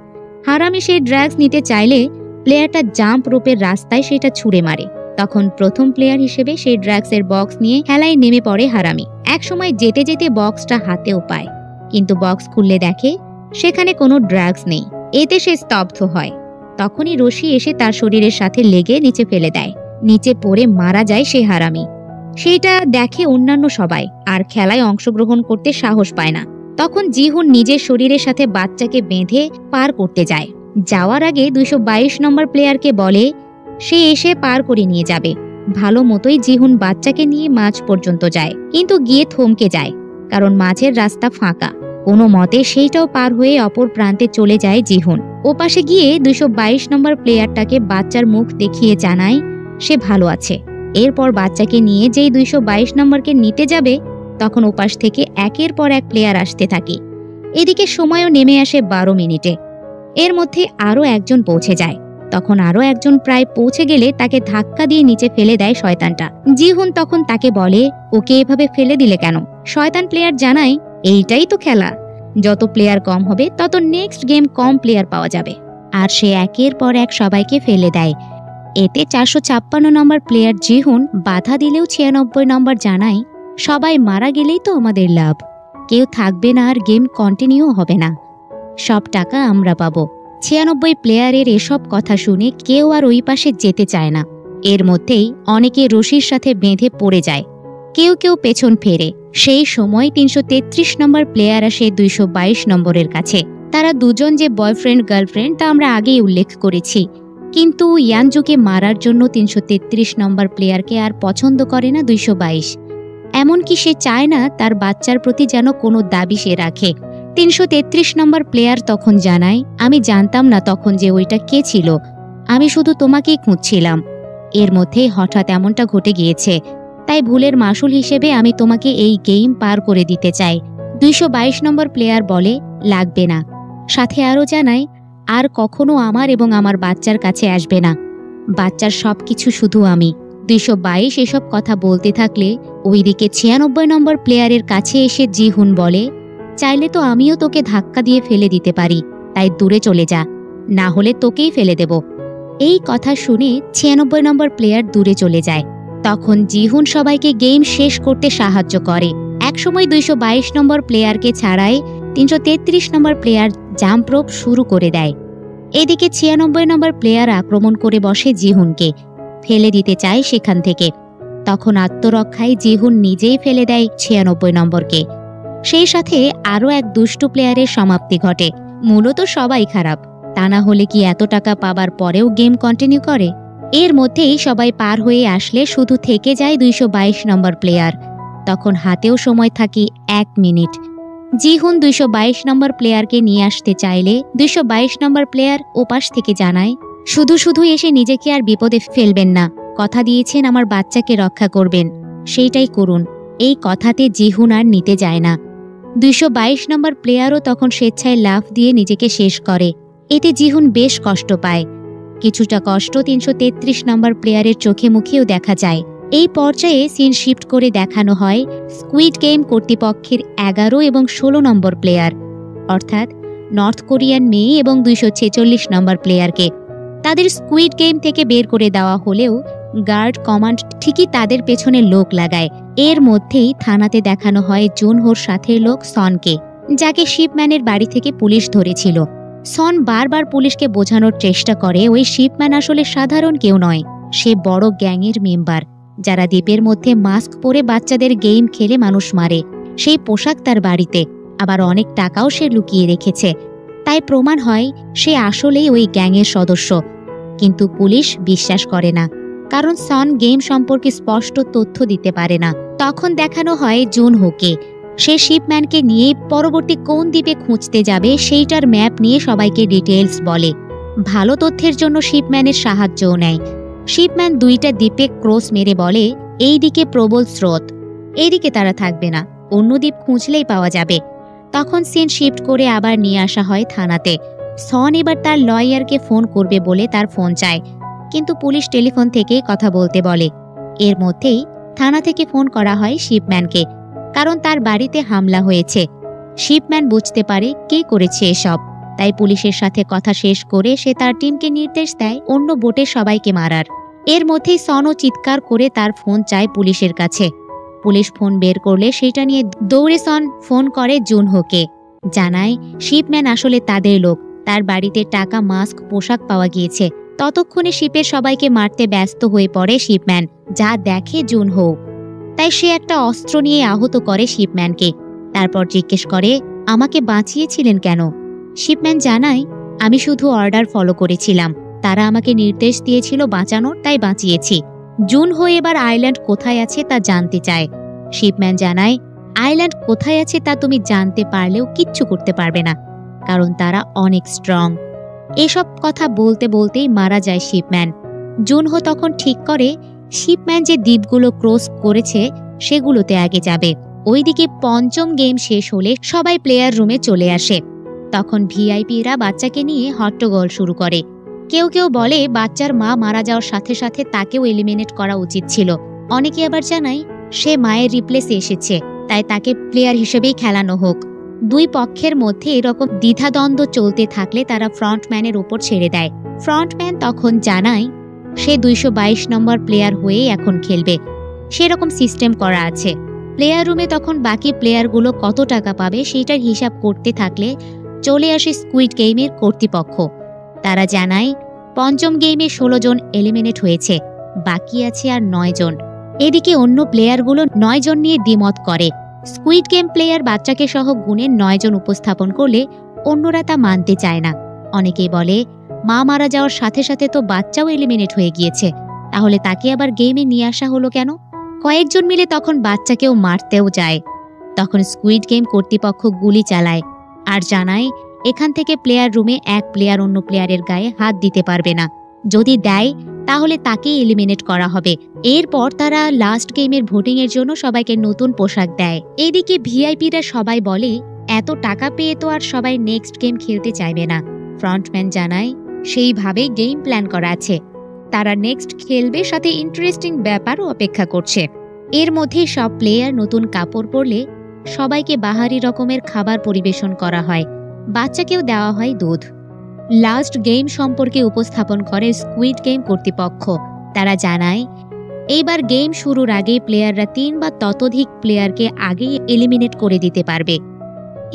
হারামি সেই ড্রাগস নিতে চাইলে প্লেয়ারটা জাম্প রোপের রাস্তায় সেটা ছুঁড়ে মারে। তখন প্রথম প্লেয়ার হিসেবে সেই ড্রাগসের বক্স নিয়ে খেলায় নেমে পড়ে হারামি। একসময় যেতে যেতে বক্সটা হাতেও পায়, কিন্তু বক্স খুললে দেখে সেখানে কোনো ড্রাগস নেই। এতে সে স্তব্ধ হয়। তখনই রশি এসে তার শরীরের সাথে লেগে নিচে ফেলে দেয়। নিচে পড়ে মারা যায় সে হারামি। সেইটা দেখে অন্যান্য সবাই, আর খেলায় অংশগ্রহণ করতে সাহস পায় না। তখন জিহুন নিজের শরীরের সাথে বাচ্চাকে বেঁধে পার করতে যায়। যাওয়ার আগে 222 নম্বর প্লেয়ারকে বলে সে এসে পার করে নিয়ে যাবে। ভালো মতোই জিহুন বাচ্চাকে নিয়ে মাঝ পর্যন্ত যায়, কিন্তু গিয়ে থমকে যায়, কারণ মাঝের রাস্তা ফাঁকা। কোনো মতে সেইটাও পার হয়ে অপর প্রান্তে চলে যায় জিহুন। ওপাশে গিয়ে 222 নম্বর প্লেয়ারটাকে বাচ্চার মুখ দেখিয়ে জানায় সে ভালো আছে। এরপর বাচ্চাকে নিয়ে যেই 222 নম্বরকে নিতে যাবে, তখন ওপাশ থেকে একের পর এক প্লেয়ার আসতে থাকে। এদিকে সময়ও নেমে আসে 12 মিনিটে। এর মধ্যে আরও একজন পৌঁছে যায়। তখন আরও একজন প্রায় পৌঁছে গেলে তাকে ধাক্কা দিয়ে নিচে ফেলে দেয় শয়তানটা। জিহুন তখন তাকে বলে ওকে এভাবে ফেলে দিলে কেন? শয়তান প্লেয়ার জানায় এইটাই তো খেলা, যত প্লেয়ার কম হবে তত নেক্সট গেম কম প্লেয়ার পাওয়া যাবে। আর সে একের পর এক সবাইকে ফেলে দেয়। এতে 456 নম্বর প্লেয়ার জিহুন বাধা দিলেও 96 নম্বর জানায় সবাই মারা গেলেই তো আমাদের লাভ, কেউ থাকবে না আর গেম কন্টিনিউ হবে না, সব টাকা আমরা পাবো। 96 প্লেয়ারের এসব কথা শুনে কেউ আর ওই পাশে যেতে চায় না। এর মধ্যেই অনেকে রশির সাথে বেঁধে পড়ে যায়, কেউ কেউ পেছন ফেরে। সেই সময় 333 নম্বর প্লেয়ার আসে 222 নম্বরের কাছে। তারা দুজন যে বয়ফ্রেন্ড গার্লফ্রেন্ড তা আমরা আগেই উল্লেখ করেছি, কিন্তু ইয়ানজুকে মারার জন্য 333 নম্বর প্লেয়ারকে আর পছন্দ করে না 222। এমনকি সে চায় না তার বাচ্চার প্রতি যেন কোনো দাবি সে রাখে। 333 নম্বর প্লেয়ার তখন জানায় আমি জানতাম না তখন যে ওইটা কে ছিল, আমি শুধু তোমাকেই খুঁজছিলাম। এর মধ্যেই হঠাৎ এমনটা ঘটে গিয়েছে, তাই ভুলের মাসুল হিসেবে আমি তোমাকে এই গেম পার করে দিতে চাই। 222 নম্বর প্লেয়ার বলে লাগবে না। সাথে আরও জানায় আর কখনো আমার এবং আমার বাচ্চার কাছে আসবে না, বাচ্চার সবকিছু শুধু আমি। 222 এসব কথা বলতে থাকলে ওইদিকে 96 নম্বর প্লেয়ারের কাছে এসে জিহুন বলে চাইলে তো আমিও তোকে ধাক্কা দিয়ে ফেলে দিতে পারি, তাই দূরে চলে যা, না হলে তোকেই ফেলে দেব। এই কথা শুনে 96 নম্বর প্লেয়ার দূরে চলে যায়। তখন জিহুন সবাইকে গেম শেষ করতে সাহায্য করে। একসময় 222 নম্বর প্লেয়ারকে ছাড়াই 333 নম্বর প্লেয়ার জাম্প রোপ শুরু করে দেয়। এদিকে 96 নম্বর প্লেয়ার আক্রমণ করে বসে জিহুনকে, ফেলে দিতে চায় সেখান থেকে। তখন আত্মরক্ষায় জিহুন নিজেই ফেলে দেয় 96 নম্বরকে। সেই সাথে আরও এক দুষ্টু প্লেয়ারের সমাপ্তি ঘটে। মূলত সবাই খারাপ, তা না হলে কি এত টাকা পাবার পরেও গেম কন্টিনিউ করে? এর মধ্যেই সবাই পার হয়ে আসলে শুধু থেকে যায় 222 নম্বর প্লেয়ার। তখন হাতেও সময় থাকে 1 মিনিট। জিহুন 222 নম্বর প্লেয়ারকে নিয়ে আসতে চাইলে 222 নম্বর প্লেয়ার ওপাশ থেকে জানায় শুধু শুধু এসে নিজেকে আর বিপদে ফেলবেন না, কথা দিয়েছেন আমার বাচ্চাকে রক্ষা করবেন, সেইটাই করুন। এই কথাতে জিহুন আর নিতে যায় না। 222 নম্বর প্লেয়ারও তখন স্বেচ্ছায় লাফ দিয়ে নিজেকে শেষ করে। এতে জিহুন বেশ কষ্ট পায়। কিছুটা কষ্ট 333 নম্বর প্লেয়ারের চোখে মুখেও দেখা যায়। এই পর্যায়ে সিন শিফট করে দেখানো হয় স্কুইড গেম কর্তৃপক্ষের 11 এবং 16 নম্বর প্লেয়ার, অর্থাৎ নর্থ কোরিয়ান মেয়ে এবং 246 নম্বর প্লেয়ারকে। তাদের স্কুইড গেম থেকে বের করে দেওয়া হলেও গার্ড কমান্ড ঠিকই তাদের পেছনে লোক লাগায়। এর মধ্যেই থানাতে দেখানো হয় জুনহোর সাথের লোক সনকে, যাকে শিপম্যানের বাড়ি থেকে পুলিশ ধরেছিল। সন বারবার পুলিশকে বোঝানোর চেষ্টা করে ওই শিপম্যান আসলে সাধারণ কেউ নয়, সে বড় গ্যাংয়ের মেম্বার, যারা দ্বীপের মধ্যে মাস্ক পরে বাচ্চাদের গেম খেলে মানুষ মারে। সেই পোশাক তার বাড়িতে, আবার অনেক টাকাও সে লুকিয়ে রেখেছে। তাই প্রমাণ হয় সে আসলেই ওই গ্যাংয়ের সদস্য। কিন্তু পুলিশ বিশ্বাস করে না, কারণ সন গেম সম্পর্কে স্পষ্ট তথ্য দিতে পারে না। তখন দেখানো হয় জুন হোকে। সে শিপম্যানকে নিয়ে পরবর্তী কোন দ্বীপে খুঁজতে যাবে সেইটার ম্যাপ নিয়ে সবাইকে ডিটেলস বলে। ভালো তথ্যের জন্য শিপম্যানের সাহায্যও নেয়। শিপম্যান 2টা দ্বীপে ক্রস মেরে বলে এই দিকে প্রবল স্রোত, এইদিকে তারা থাকবে না, অন্য দ্বীপ খুঁজলেই পাওয়া যাবে। তখন সিন শিফট করে আবার নিয়ে আসা হয় থানাতে। সন এবার তার লয়ারকে ফোন করবে বলে তার ফোন চায়, কিন্তু পুলিশ টেলিফোন থেকে কথা বলতে বলে। এর মধ্যেই থানা থেকে ফোন করা হয় শিপম্যানকে, কারণ তার বাড়িতে হামলা হয়েছে। শিপম্যান বুঝতে পারে কে করেছে এসব, তাই পুলিশের সাথে কথা শেষ করে সে তার টিমকে নির্দেশ দেয় অন্য বোটে সবাইকে মারার। এর মধ্যেই সনও চিৎকার করে তার ফোন চায় পুলিশের কাছে। পুলিশ ফোন বের করলে সেটা নিয়ে দৌড়ে সন ফোন করে জুন হোকে, জানায় শিপম্যান আসলে তাদের লোক, তার বাড়িতে টাকা, মাস্ক, পোশাক পাওয়া গিয়েছে। ততক্ষণে শিপের সবাইকে মারতে ব্যস্ত হয়ে পড়ে শিপম্যান, যা দেখে জুন হো। তাই সে একটা অস্ত্র নিয়ে আহত করে শিপম্যানকে। তারপর জিজ্ঞেস করে আমাকে বাঁচিয়েছিলেন কেন? শিপম্যান জানায় আমি শুধু অর্ডার ফলো করেছিলাম, তারা আমাকে নির্দেশ দিয়েছিল বাঁচানোর, তাই বাঁচিয়েছি। জুন হো এবার আইল্যান্ড কোথায় আছে তা জানতে চায়। শিপম্যান জানায় আইল্যান্ড কোথায় আছে তা তুমি জানতে পারলেও কিচ্ছু করতে পারবে না, কারণ তারা অনেক স্ট্রং। এসব কথা বলতে বলতেই মারা যায় শিপম্যান। জুন হো তখন ঠিক করে শিপম্যান যে দ্বীপগুলো ক্রস করেছে সেগুলোতে আগে যাবে। ওইদিকে পঞ্চম গেম শেষ হলে সবাই প্লেয়ার রুমে চলে আসে। তখন ভিআইপিরা বাচ্চাকে নিয়ে হট্টগোল শুরু করে। কেউ কেউ বলে বাচ্চার মা মারা যাওয়ার সাথে সাথে তাকেও এলিমিনেট করা উচিত ছিল। অনেকে আবার জানায় সে মায়ের রিপ্লেসে এসেছে, তাই তাকে প্লেয়ার হিসেবেই খেলানো হোক। দুই পক্ষের মধ্যে এরকম দ্বিধাদ্বন্দ্ব চলতে থাকলে তারা ফ্রন্টম্যানের ওপর ছেড়ে দেয়। ফ্রন্টম্যান তখন জানায় সে 222 নম্বর প্লেয়ার হয়ে এখন খেলবে, সেরকম সিস্টেম করা আছে। প্লেয়ার রুমে তখন বাকি প্লেয়ারগুলো কত টাকা পাবে সেটার হিসাব করতে থাকলে চলে আসে স্কুইড গেমের কর্তৃপক্ষ। তারা জানায় পঞ্চম গেমে 16 জন এলিমিনেট হয়েছে, বাকি আছে আর 9 জন। এদিকে অন্য প্লেয়ারগুলো 9 জন নিয়ে দ্বিমত করে। স্কুইড গেম প্লেয়ার বাচ্চাকে সহ গুণে 9 জন উপস্থাপন করলে অন্যরা তা মানতে চায় না। অনেকেই বলে মা মারা যাওয়ার সাথে সাথে তো বাচ্চাও এলিমিনেট হয়ে গিয়েছে, তাহলে তাকে আবার গেমে নিয়ে আসা হলো কেন? কয়েকজন মিলে তখন বাচ্চাকেও মারতেও যায়। তখন স্কুইড গেম কর্তৃপক্ষ গুলি চালায় আর জানায় এখান থেকে প্লেয়ার রুমে এক প্লেয়ার অন্য প্লেয়ারের গায়ে হাত দিতে পারবে না, যদি দেয় তাহলে তাকেই এলিমিনেট করা হবে। এরপর তারা লাস্ট গেমের ভোটিং এর জন্য সবাইকে নতুন পোশাক দেয়। এদিকে ভিআইপিরা সবাই বলে এত টাকা পেয়ে তো আর সবাই নেক্সট গেম খেলতে চাইবে না। ফ্রন্টম্যান জানায় সেইভাবেই গেম প্ল্যান করা আছে, তারা নেক্সট খেলবে, সাথে ইন্টারেস্টিং ব্যাপারও অপেক্ষা করছে। এর মধ্যে সব প্লেয়ার নতুন কাপড় পরলে সবাইকে বাহারি রকমের খাবার পরিবেশন করা হয়, বাচ্চাকেও দেওয়া হয় দুধ। লাস্ট গেম সম্পর্কে উপস্থাপন করে স্কুইড গেম কর্তৃপক্ষ। তারা জানায় এইবার গেম শুরুর আগে প্লেয়াররা 3 বা ততোধিক প্লেয়ারকে আগেই এলিমিনেট করে দিতে পারবে।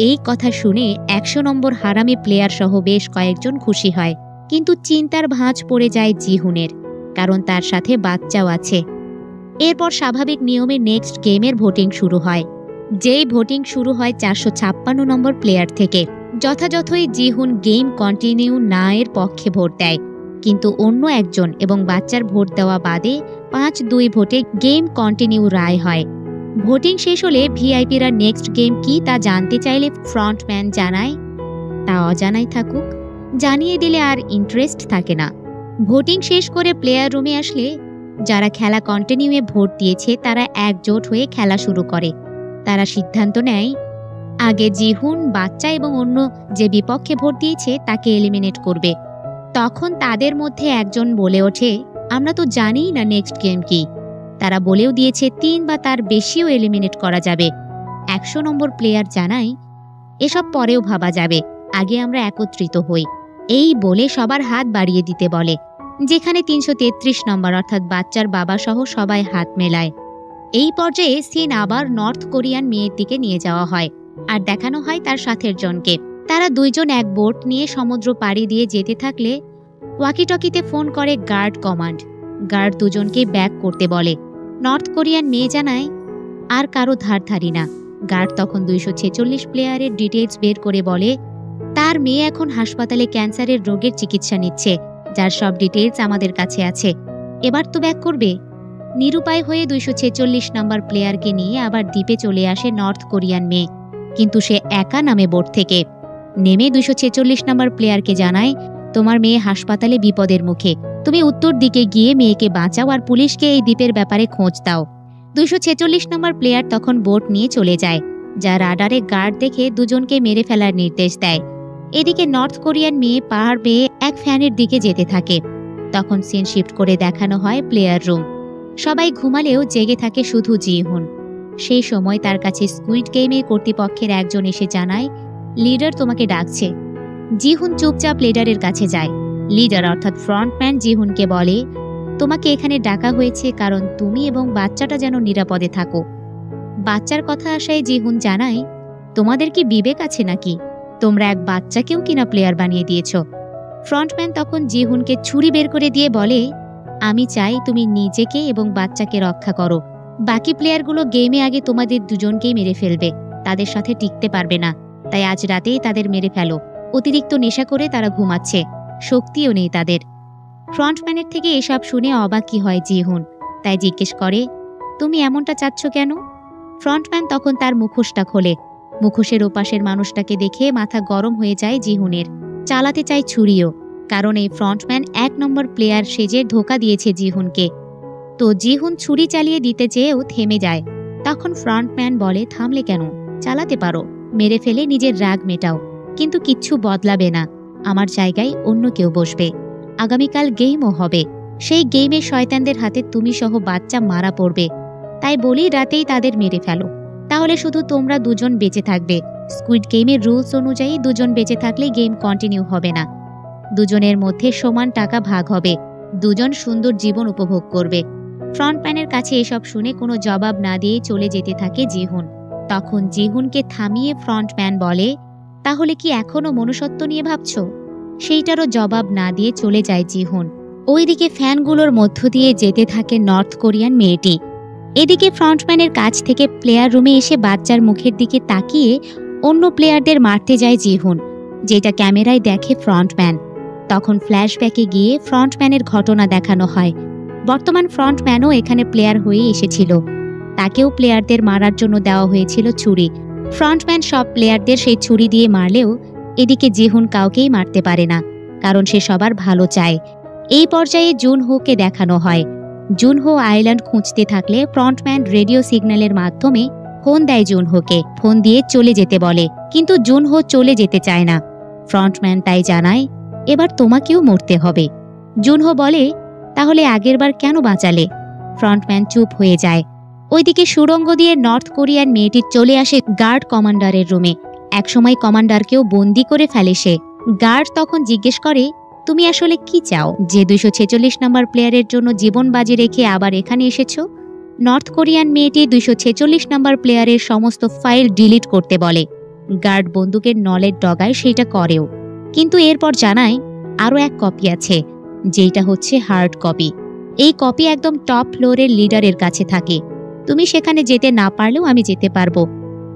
এই কথা শুনে 100 নম্বর হারামি প্লেয়ার সহ বেশ কয়েকজন খুশি হয়, কিন্তু চিন্তার ভাঁজ পড়ে যায় জিহুনের, কারণ তার সাথে বাচ্চাও আছে। এরপর স্বাভাবিক নিয়মে নেক্সট গেমের ভোটিং শুরু হয়। যেই ভোটিং শুরু হয় 456 নম্বর প্লেয়ার থেকে। যথাযথই জিহুন গেম কন্টিনিউ না এর পক্ষে ভোট দেয়, কিন্তু অন্য একজন এবং বাচ্চার ভোট দেওয়া বাদে 5-2 ভোটে গেম কন্টিনিউ রায় হয়। ভোটিং শেষ হলে ভিআইপিরা নেক্সট গেম কি তা জানতে চাইলে ফ্রন্টম্যান জানায় তা অজানাই থাকুক, জানিয়ে দিলে আর ইন্টারেস্ট থাকে না। ভোটিং শেষ করে প্লেয়ার রুমে আসলে যারা খেলা কন্টিনিউয়ে ভোট দিয়েছে তারা একজোট হয়ে খেলা শুরু করে। তারা সিদ্ধান্ত নেয় আগে জিহুন, বাচ্চা এবং অন্য যে বিপক্ষে ভোট দিয়েছে তাকে এলিমিনেট করবে। তখন তাদের মধ্যে একজন বলে ওঠে আমরা তো জানিই না নেক্সট গেম কি। তারা বলেও দিয়েছে 3 বা তার বেশিও এলিমিনেট করা যাবে। 100 নম্বর প্লেয়ার জানায় এসব পরেও ভাবা যাবে, আগে আমরা একত্রিত হই। এই বলে সবার হাত বাড়িয়ে দিতে বলে, যেখানে 333 নম্বর অর্থাৎ বাচ্চার বাবা সহ সবাই হাত মেলায়। এই পর্যায়ে সিন আবার নর্থ কোরিয়ান মেয়ের দিকে নিয়ে যাওয়া হয় আর দেখানো হয় তার সাথের জনকে। তারা 2 জন এক বোট নিয়ে সমুদ্র পাড়ি দিয়ে যেতে থাকলে ওয়াকিটকিতে ফোন করে গার্ড কমান্ড। গার্ড দুজনকে ব্যাক করতে বলে। নর্থ কোরিয়ান মেয়ে জানায় আর কারো ধারি না। গার্ড তখন 246 প্লেয়ারের ডিটেইলস বের করে বলে তার মেয়ে এখন হাসপাতালে ক্যান্সারের রোগের চিকিৎসা নিচ্ছে, যার সব ডিটেইলস আমাদের কাছে আছে। এবার তো ব্যাক করবে। নিরুপায় হয়ে 246 নাম্বার প্লেয়ারকে নিয়ে আবার দ্বীপে চলে আসে নর্থ কোরিয়ান মেয়ে, কিন্তু সে একা নামে বোট থেকে। নেমে 246 নাম্বার প্লেয়ারকে জানায় তোমার মেয়ে হাসপাতালে বিপদের মুখে, তুমি উত্তর দিকে গিয়ে মেয়েকে বাঁচাও আর পুলিশকে এই দ্বীপের ব্যাপারে খোঁজ দাও। 246 নম্বর প্লেয়ার তখন বোট নিয়ে চলে যায়, যা রাডারে গার্ড দেখে দুজনকে মেরে ফেলার নির্দেশ দেয়। এদিকে নর্থ কোরিয়ান মেয়ে পাহাড় বেয়ে এক ফ্যানের দিকে যেতে থাকে। তখন সিন শিফট করে দেখানো হয় প্লেয়ার রুম। সবাই ঘুমালেও জেগে থাকে শুধু জিহুন। সেই সময় তার কাছে স্কুইড গেমের কর্তৃপক্ষের একজন এসে জানায় লিডার তোমাকে ডাকছে। জিহুন চুপচাপ লিডারের কাছে যায়। লিডার অর্থাৎ ফ্রন্টম্যান জিহুনকে বলে তোমাকে এখানে ডাকা হয়েছে কারণ তুমি এবং বাচ্চাটা যেন নিরাপদে থাকো। বাচ্চার কথা আসায় জিহুন জানায় তোমাদের কি বিবেক আছে নাকি? তোমরা এক বাচ্চাকেও কিনা প্লেয়ার বানিয়ে দিয়েছ। ফ্রন্টম্যান তখন জিহুনকে ছুরি বের করে দিয়ে বলে আমি চাই তুমি নিজেকে এবং বাচ্চাকে রক্ষা করো। বাকি প্লেয়ারগুলো গেমে আগে তোমাদের দুজনকেই মেরে ফেলবে, তাদের সাথে টিকতে পারবে না। তাই আজ রাতেই তাদের মেরে ফেলো। অতিরিক্ত নেশা করে তারা ঘুমাচ্ছে, শক্তিও নেই তাদের। ফ্রন্টম্যানের থেকে এসব শুনে অবাকই হয় জিহুন, তাই জিজ্ঞেস করে তুমি এমনটা চাচ্ছ কেন? ফ্রন্টম্যান তখন তার মুখোশটা খোলে। মুখোশের ওপাশের মানুষটাকে দেখে মাথা গরম হয়ে যায় জিহুনের। চালাতে চায় ছুরিও, কারণ এই ফ্রন্টম্যান 1 নম্বর প্লেয়ার সেজে ধোকা দিয়েছে জিহুনকে। তো জিহুন ছুরি চালিয়ে দিতে চেয়েও থেমে যায়। তখন ফ্রন্টম্যান বলে থামলে কেন? চালাতে পারো, মেরে ফেলে নিজের রাগ মেটাও। কিন্তু কিচ্ছু বদলাবে না, আমার জায়গায় অন্য কেউ বসবে। আগামীকাল গেমও হবে, সেই গেমে শয়তানদের হাতে তুমি সহ বাচ্চা মারা পড়বে। তাই বলি রাতেই তাদের মেরে ফেলো, তাহলে শুধু তোমরা দুজন বেঁচে থাকবে। স্কুইড গেমের রুলস অনুযায়ী দুজন বেঁচে থাকলে গেম কন্টিনিউ হবে না। দুজনের মধ্যে সমান টাকা ভাগ হবে, দুজন সুন্দর জীবন উপভোগ করবে। ফ্রন্টম্যানের কাছে এসব শুনে কোনো জবাব না দিয়ে চলে যেতে থাকে জিহুন। তখন জিহুনকে থামিয়ে ফ্রন্টম্যান বলে তাহলে কি এখনো মনুষ্যত্ব নিয়ে ভাবছ? সেইটারও জবাব না দিয়ে চলে যায় জিহুন। ওইদিকে ফ্যানগুলোর মধ্য দিয়ে যেতে থাকে নর্থ কোরিয়ান মেয়েটি। এদিকে ফ্রন্টম্যানের কাছ থেকে প্লেয়ার রুমে এসে বাচ্চার মুখের দিকে তাকিয়ে অন্য প্লেয়ারদের মারতে যায় জিহুন, যেটা ক্যামেরায় দেখে ফ্রন্টম্যান। তখন ফ্ল্যাশব্যাকে গিয়ে ফ্রন্টম্যানের ঘটনা দেখানো হয়। বর্তমান ফ্রন্টম্যানও এখানে প্লেয়ার হয়ে এসেছিল, তাকেও প্লেয়ারদের মারার জন্য দেওয়া হয়েছিল ছুরি। ফ্রন্টম্যান সব প্লেয়ারদের সেই ছুরি দিয়ে মারলেও এদিকে জিহুন কাউকেই মারতে পারে না, কারণ সে সবার ভালো চায়। এই পর্যায়ে জুনহোকে দেখানো হয়। জুনহো আইল্যান্ড খুঁজতে থাকলে ফ্রন্টম্যান রেডিও সিগন্যালের মাধ্যমে ফোন দেয় জুনহোকে, ফোন দিয়ে চলে যেতে বলে, কিন্তু জুনহো চলে যেতে চায় না। ফ্রন্টম্যান তাই জানায় এবার তোমাকেও মরতে হবে। জুনহো বলে তাহলে আগেরবার কেন বাঁচালে? ফ্রন্টম্যান চুপ হয়ে যায়। ওইদিকে সুড়ঙ্গ দিয়ে নর্থ কোরিয়ান মেয়েটি চলে আসে গার্ড কমান্ডারের রুমে। একসময় কমান্ডারকেও বন্দি করে ফেলে সে। গার্ড তখন জিজ্ঞেস করে তুমি আসলে কি চাও যে 246 নম্বর প্লেয়ারের জন্য জীবন বাজি রেখে আবার এখানে এসেছো? নর্থ কোরিয়ান মেয়েটি 246 নম্বর প্লেয়ারের সমস্ত ফাইল ডিলিট করতে বলে। গার্ড বন্দুকের নলের ডগায় সেটা করেও, কিন্তু এরপর জানায় আরও এক কপি আছে, যেটা হচ্ছে হার্ড কপি। এই কপি একদম টপ ফ্লোরের লিডারের কাছে থাকে। তুমি সেখানে যেতে না পারলেও আমি যেতে পারবো।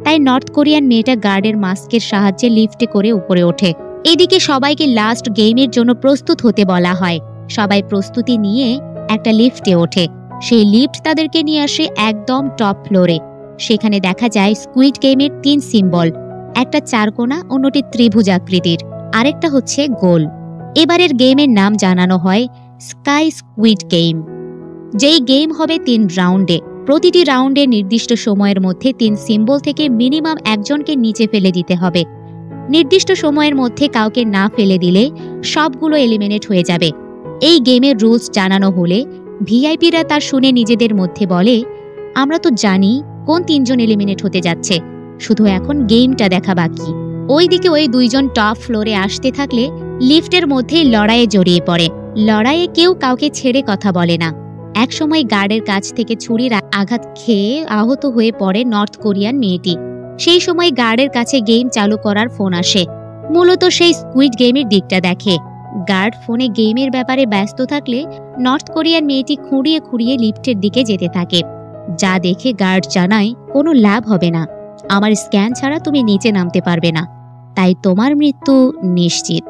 তাই নর্থ কোরিয়ান মেয়েটা গার্ডের মাস্কের সাহায্যে লিফটে করে উপরে ওঠে। এদিকে সবাইকে লাস্ট গেমের জন্য প্রস্তুত হতে বলা হয়। সবাই প্রস্তুতি নিয়ে একটা লিফটে ওঠে। সেই লিফট তাদেরকে নিয়ে আসে একদম টপ ফ্লোরে। সেখানে দেখা যায় স্কুইড গেমের 3 সিম্বল, একটা চারকোনা, অন্যটি ত্রিভুজাকৃতির, আরেকটা হচ্ছে গোল। এবারের গেমের নাম জানানো হয় স্কাই স্কুইড গেম। যেই গেম হবে 3 রাউন্ডে। প্রতিটি রাউন্ডে নির্দিষ্ট সময়ের মধ্যে 3 সিম্বল থেকে মিনিমাম একজনকে নিচে ফেলে দিতে হবে। নির্দিষ্ট সময়ের মধ্যে কাউকে না ফেলে দিলে সবগুলো এলিমিনেট হয়ে যাবে। এই গেমের রুলস জানানো হলে ভিআইপিরা তা শুনে নিজেদের মধ্যে বলে আমরা তো জানি কোন 3 জন এলিমিনেট হতে যাচ্ছে, শুধু এখন গেমটা দেখা বাকি। ওইদিকে ওই 2 জন টপ ফ্লোরে আসতে থাকলে লিফটের মধ্যেই লড়াইয়ে জড়িয়ে পড়ে। লড়াইয়ে কেউ কাউকে ছেড়ে কথা বলে না। একসময় গার্ডের কাছ থেকে ছুরির আঘাত খেয়ে আহত হয়ে পড়ে নর্থ কোরিয়ান মেয়েটি। সেই সময় গার্ডের কাছে গেম চালু করার ফোন আসে। মূলত সেই স্কুইড গেমের দিকটা দেখে। গার্ড ফোনে গেমের ব্যাপারে ব্যস্ত থাকলে নর্থ কোরিয়ার মেয়েটি খুঁড়িয়ে খুঁড়িয়ে লিফটের দিকে যেতে থাকে, যা দেখে গার্ড জানায় কোনো লাভ হবে না, আমার স্ক্যান ছাড়া তুমি নিচে নামতে পারবে না, তাই তোমার মৃত্যু নিশ্চিত।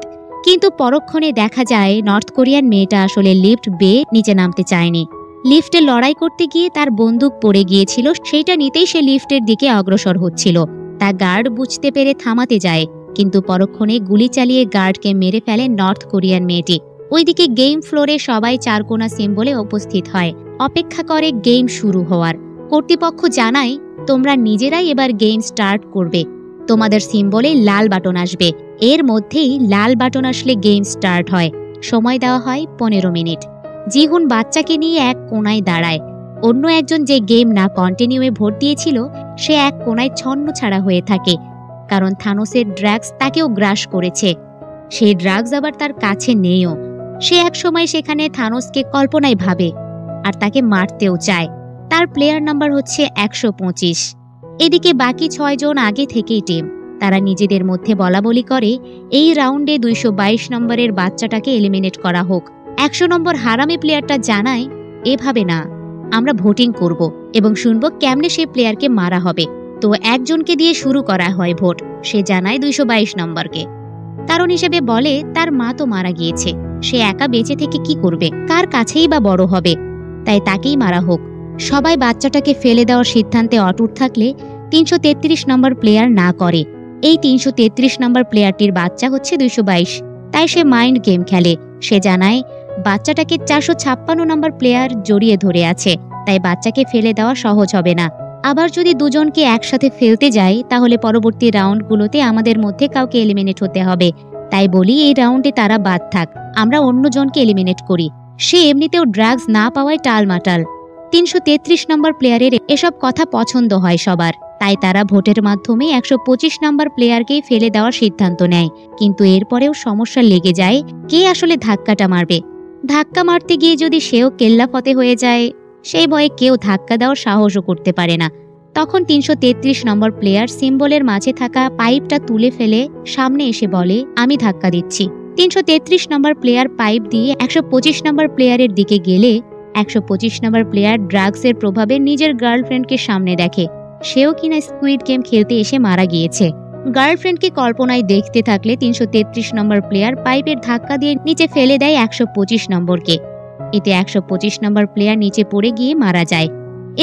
কিন্তু পরক্ষণে দেখা যায় নর্থ কোরিয়ান মেয়েটা আসলে লিফট বেয়ে নিচে নামতে চায়নি। লিফটে লড়াই করতে গিয়ে তার বন্দুক পড়ে গিয়েছিল, সেইটা নিতেই সে লিফটের দিকে অগ্রসর হচ্ছিল। তা গার্ড বুঝতে পেরে থামাতে যায়, কিন্তু পরক্ষণে গুলি চালিয়ে গার্ডকে মেরে ফেলে নর্থ কোরিয়ান মেয়েটি। ওইদিকে গেম ফ্লোরে সবাই চারকোনা সিম্বলে উপস্থিত হয়, অপেক্ষা করে গেম শুরু হওয়ার। কর্তৃপক্ষ জানায় তোমরা নিজেরাই এবার গেম স্টার্ট করবে, তোমাদের সিম্বলে লাল বাটন আসবে, এর মধ্যেই লাল বাটন আসলে গেম স্টার্ট হয়। সময় দেওয়া হয় 15 মিনিট। জিহুন বাচ্চাকে নিয়ে এক কোণায় দাঁড়ায়। অন্য একজন যে গেম না কন্টিনিউয়ে ভোট দিয়েছিল সে এক কোণায় ছন্ন ছাড়া হয়ে থাকে, কারণ থানোসের ড্রাগস তাকেও গ্রাস করেছে। সেই ড্রাগস আবার তার কাছে নেইও। সে এক সময় সেখানে থানোসকে কল্পনায় ভাবে আর তাকে মারতেও চায়। তার প্লেয়ার নাম্বার হচ্ছে 125। এদিকে বাকি 6 জন আগে থেকেই টিম, তারা নিজেদের মধ্যে বলাবলি করে এই রাউন্ডে 222 নম্বরের বাচ্চাটাকে এলিমিনেট করা হোক। 100 নম্বর হারামি প্লেয়ারটা জানায় এভাবে না, আমরা ভোটিং করব এবং শুনবো কেমনে সেই প্লেয়ারকে মারা হবে। তো একজনকে দিয়ে শুরু করা হয় ভোট। সে জানায় 222 নম্বরকে। কারণ হিসেবে বলে তার মা তো মারা গিয়েছে, সে একা বেঁচে থেকে কি করবে, কার কাছেই বা বড় হবে, তাই তাকেই মারা হোক। সবাই বাচ্চাটাকে ফেলে দেওয়ার সিদ্ধান্তে অটুট থাকলে 333 নম্বর প্লেয়ার না করে। এই 333 নম্বর প্লেয়ারটির বাচ্চা হচ্ছে 222, তাই সে মাইন্ড গেম খেলে। সে জানায় বাচ্চাটাকে 456 নম্বর প্লেয়ার জড়িয়ে ধরে আছে, তাই বাচ্চাকে ফেলে দেওয়া সহজ হবে না। আবার যদি দুজনকে একসাথে ফেলতে যাই তাহলে পরবর্তী রাউন্ডগুলোতে আমাদের মধ্যে কাউকে এলিমিনেট হতে হবে, তাই বলি এই রাউন্ডে তারা বাদ থাক, আমরা অন্য জনকে এলিমিনেট করি। সে এমনিতেও ড্রাগস না পাওয়ায় টালমাটাল। 333 নম্বর প্লেয়ারের এসব কথা পছন্দ হয় সবার, তাই তারা ভোটের মাধ্যমে 125 নম্বর প্লেয়ারকেই ফেলে দেওয়ার সিদ্ধান্ত নেয়। কিন্তু এরপরেও সমস্যা লেগে যায়, কে আসলে ধাক্কাটা মারবে। ধাক্কা মারতে গিয়ে যদি সেও কেল্লাফতে হয়ে যায়, সেই ভয়ে কেউ ধাক্কা দেওয়ার সাহসও করতে পারে না। তখন 333 নম্বর প্লেয়ার সিম্বলের মাঝে থাকা পাইপটা তুলে ফেলে সামনে এসে বলে আমি ধাক্কা দিচ্ছি। 333 নম্বর প্লেয়ার পাইপ দিয়ে 125 নম্বর প্লেয়ারের দিকে গেলে 125 নম্বর প্লেয়ার ড্রাগসের প্রভাবে নিজের গার্লফ্রেন্ডকে সামনে দেখে, সেও কিনা স্কুইড গেম খেলতে এসে মারা গিয়েছে। গার্লফ্রেন্ডকে কল্পনায় দেখতে থাকলে 333 নম্বর প্লেয়ার পাইপের ধাক্কা দিয়ে নিচে ফেলে দেয় 125 নম্বরকে। এতে 125 নম্বর প্লেয়ার নিচে পড়ে গিয়ে মারা যায়।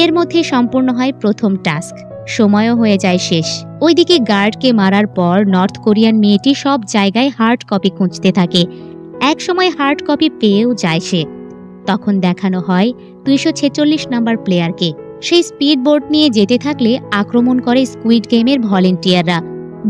এর মধ্যে সম্পূর্ণ হয় প্রথম টাস্ক। সময়ও হয়ে যায় শেষ। ওইদিকে গার্ডকে মারার পর নর্থ কোরিয়ান মেয়েটি সব জায়গায় হার্ড কপি খুঁজতে থাকে। এক সময় হার্ড কপি পেয়েও যায় সে। তখন দেখানো হয় 246 নম্বর প্লেয়ারকে। সেই স্পিড বোট নিয়ে যেতে থাকলে আক্রমণ করে স্কুইড গেমের ভলেন্টিয়াররা।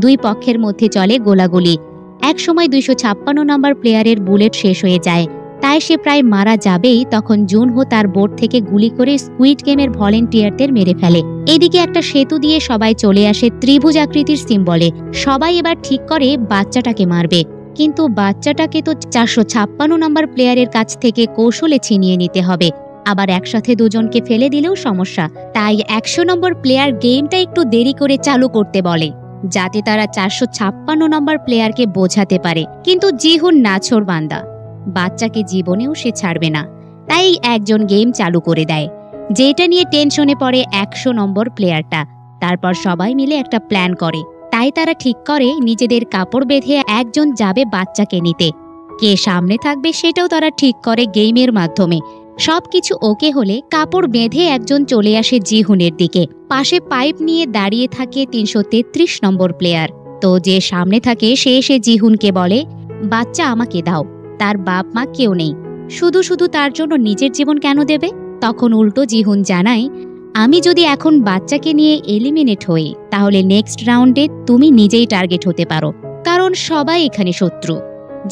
দুই পক্ষের মধ্যে চলে গোলাগুলি। এক সময় 256 নম্বর প্লেয়ারের বুলেট শেষ হয়ে যায়, তাই সে প্রায় মারা যাবেই। তখন জুনহো তার বোট থেকে গুলি করে স্কুইড গেমের ভলেন্টিয়ারদের মেরে ফেলে। এদিকে একটা সেতু দিয়ে সবাই চলে আসে ত্রিভুজ আকৃতির সিম্বলে। সবাই এবার ঠিক করে বাচ্চাটাকে মারবে, কিন্তু বাচ্চাটাকে তো 456 নম্বর প্লেয়ারের কাছ থেকে কৌশলে ছিনিয়ে নিতে হবে। আবার একসাথে দুজনকে ফেলে দিলেও সমস্যা, তাই 100 নম্বর প্লেয়ার গেমটা একটু দেরি করে চালু করতে বলে, যাতে তারা 456 নম্বর প্লেয়ারকে বোঝাতে পারে। কিন্তু জিহুন নাছোড় বান্দা, বাচ্চাকে জীবনেও সে ছাড়বে না, তাই একজন গেম চালু করে দেয়, যেটা নিয়ে টেনশনে পড়ে 100 নম্বর প্লেয়ারটা। তারপর সবাই মিলে একটা প্ল্যান করে, তাই তারা ঠিক করে নিজেদের কাপড় বেঁধে একজন যাবে বাচ্চাকে নিতে। কে সামনে থাকবে সেটাও তারা ঠিক করে গেমের মাধ্যমে। সবকিছু ওকে হলে কাপড় বেঁধে একজন চলে আসে জিহুনের দিকে। পাশে পাইপ নিয়ে দাঁড়িয়ে থাকে 333 নম্বর প্লেয়ার। তো যে সামনে থাকে সে এসে জিহুনকে বলে, বাচ্চা আমাকে দাও, তার বাপ মা কেউ নেই, শুধু শুধু তার জন্য নিজের জীবন কেন দেবে। তখন উল্টো জিহুন জানায়, আমি যদি এখন বাচ্চাকে নিয়ে এলিমিনেট হই তাহলে নেক্সট রাউন্ডে তুমি নিজেই টার্গেট হতে পারো, কারণ সবাই এখানে শত্রু।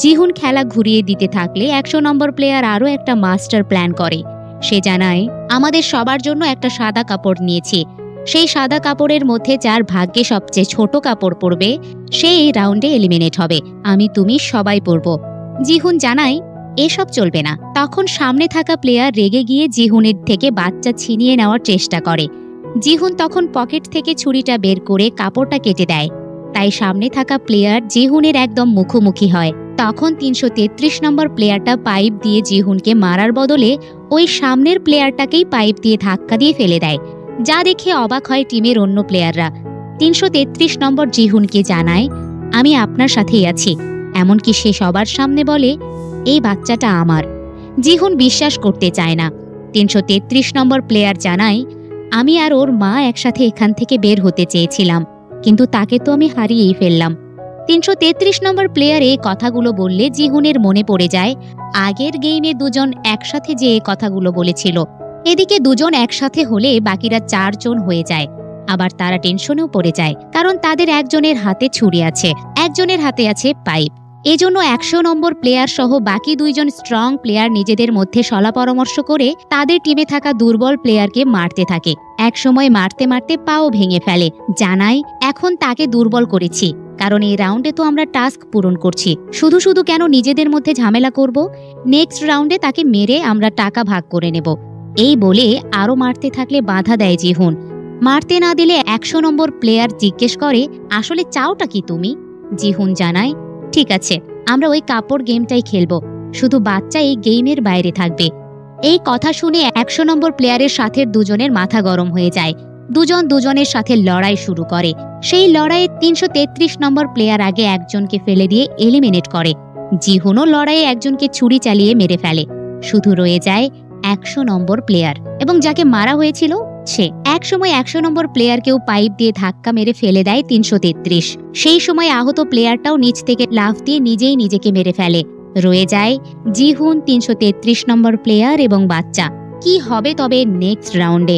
জিহুন খেলা ঘুরিয়ে দিতে থাকলে 100 নম্বর প্লেয়ার আরও একটা মাস্টার প্ল্যান করে। সে জানায়, আমাদের সবার জন্য একটা সাদা কাপড় নিয়েছি, সেই সাদা কাপড়ের মধ্যে যার ভাগ্যে সবচেয়ে ছোট কাপড় পরবে সে এই রাউন্ডে এলিমিনেট হবে, আমি তুমি সবাই পরব। জিহুন জানায় এসব চলবে না। তখন সামনে থাকা প্লেয়ার রেগে গিয়ে জিহুনের থেকে বাচ্চা ছিনিয়ে নেওয়ার চেষ্টা করে। জিহুন তখন পকেট থেকে ছুরিটা বের করে কাপড়টা কেটে দেয়, তাই সামনে থাকা প্লেয়ার জিহুনের একদম মুখোমুখি হয়। তখন 333 নম্বর প্লেয়ারটা পাইপ দিয়ে জিহুনকে মারার বদলে ওই সামনের প্লেয়ারটাকেই পাইপ দিয়ে ধাক্কা দিয়ে ফেলে দেয়, যা দেখে অবাক হয় টিমের অন্য প্লেয়াররা। 333 নম্বর জিহুনকে জানায়, আমি আপনার সাথেই আছি। এমনকি সে সবার সামনে বলে, এই বাচ্চাটা আমার। জিহুন বিশ্বাস করতে চায় না। 333 নম্বর প্লেয়ার জানায়, আমি আর ওর মা একসাথে এখান থেকে বের হতে চেয়েছিলাম, কিন্তু তাকে তো আমি হারিয়েই ফেললাম। 333 নম্বর প্লেয়ার এই কথাগুলো বললে জিহুনের মনে পড়ে যায় আগের গেমে দুজন একসাথে যে এই কথাগুলো বলেছিল। এদিকে দুজন একসাথে হলে বাকিরা 4 জন হয়ে যায়। আবার তারা টেনশনেও পড়ে যায়, কারণ তাদের একজনের হাতে ছুরি আছে, একজনের হাতে আছে পাইপ। এজন্য 100 নম্বর প্লেয়ার সহ বাকি 2 জন স্ট্রং প্লেয়ার নিজেদের মধ্যে সলা পরামর্শ করে তাদের টিমে থাকা দুর্বল প্লেয়ারকে মারতে থাকে। একসময় মারতে মারতে পাও ভেঙে ফেলে, জানায়, এখন তাকে দুর্বল করেছি, কারণ এই রাউন্ডে তো আমরা টাস্ক পূরণ করছি, শুধু শুধু কেন নিজেদের মধ্যে ঝামেলা করব? নেক্সট রাউন্ডে তাকে মেরে আমরা টাকা ভাগ করে নেব। এই বলে আরো মারতে থাকলে বাধা দেয় জিহুন। মারতে না দিলে 100 নম্বর প্লেয়ার জিজ্ঞেস করে, আসলে চাওটা কি তুমি? জিহুন জানায়, ঠিক আছে, আমরা ওই কাপড় গেমটাই খেলবো, শুধু বাচ্চা এই গেমের বাইরে থাকবে। এই কথা শুনে 100 নম্বর প্লেয়ারের সাথে দুজনের মাথা গরম হয়ে যায়। দুজন দুজনের সাথে লড়াই শুরু করে। সেই লড়াইয়ে 333 নম্বর প্লেয়ার আগে একজনকে ফেলে দিয়ে এলিমিনেট করে। জিহুনও লড়াইয়ে একজনকে ছুরি চালিয়ে মেরে ফেলে। শুধু রয়ে যায় 100 নম্বর প্লেয়ার, এবং যাকে মারা হয়েছিল সে। একসময় 100 নম্বর প্লেয়ারকেও পাইপ দিয়ে ধাক্কা মেরে ফেলে দেয় 333। সেই সময় আহত প্লেয়ারটাও নিচ থেকে লাফ দিয়ে নিজেই নিজেকে মেরে ফেলে। রয়ে যায় জিহুন, 333 নম্বর প্লেয়ার এবং বাচ্চা। কি হবে তবে নেক্সট রাউন্ডে?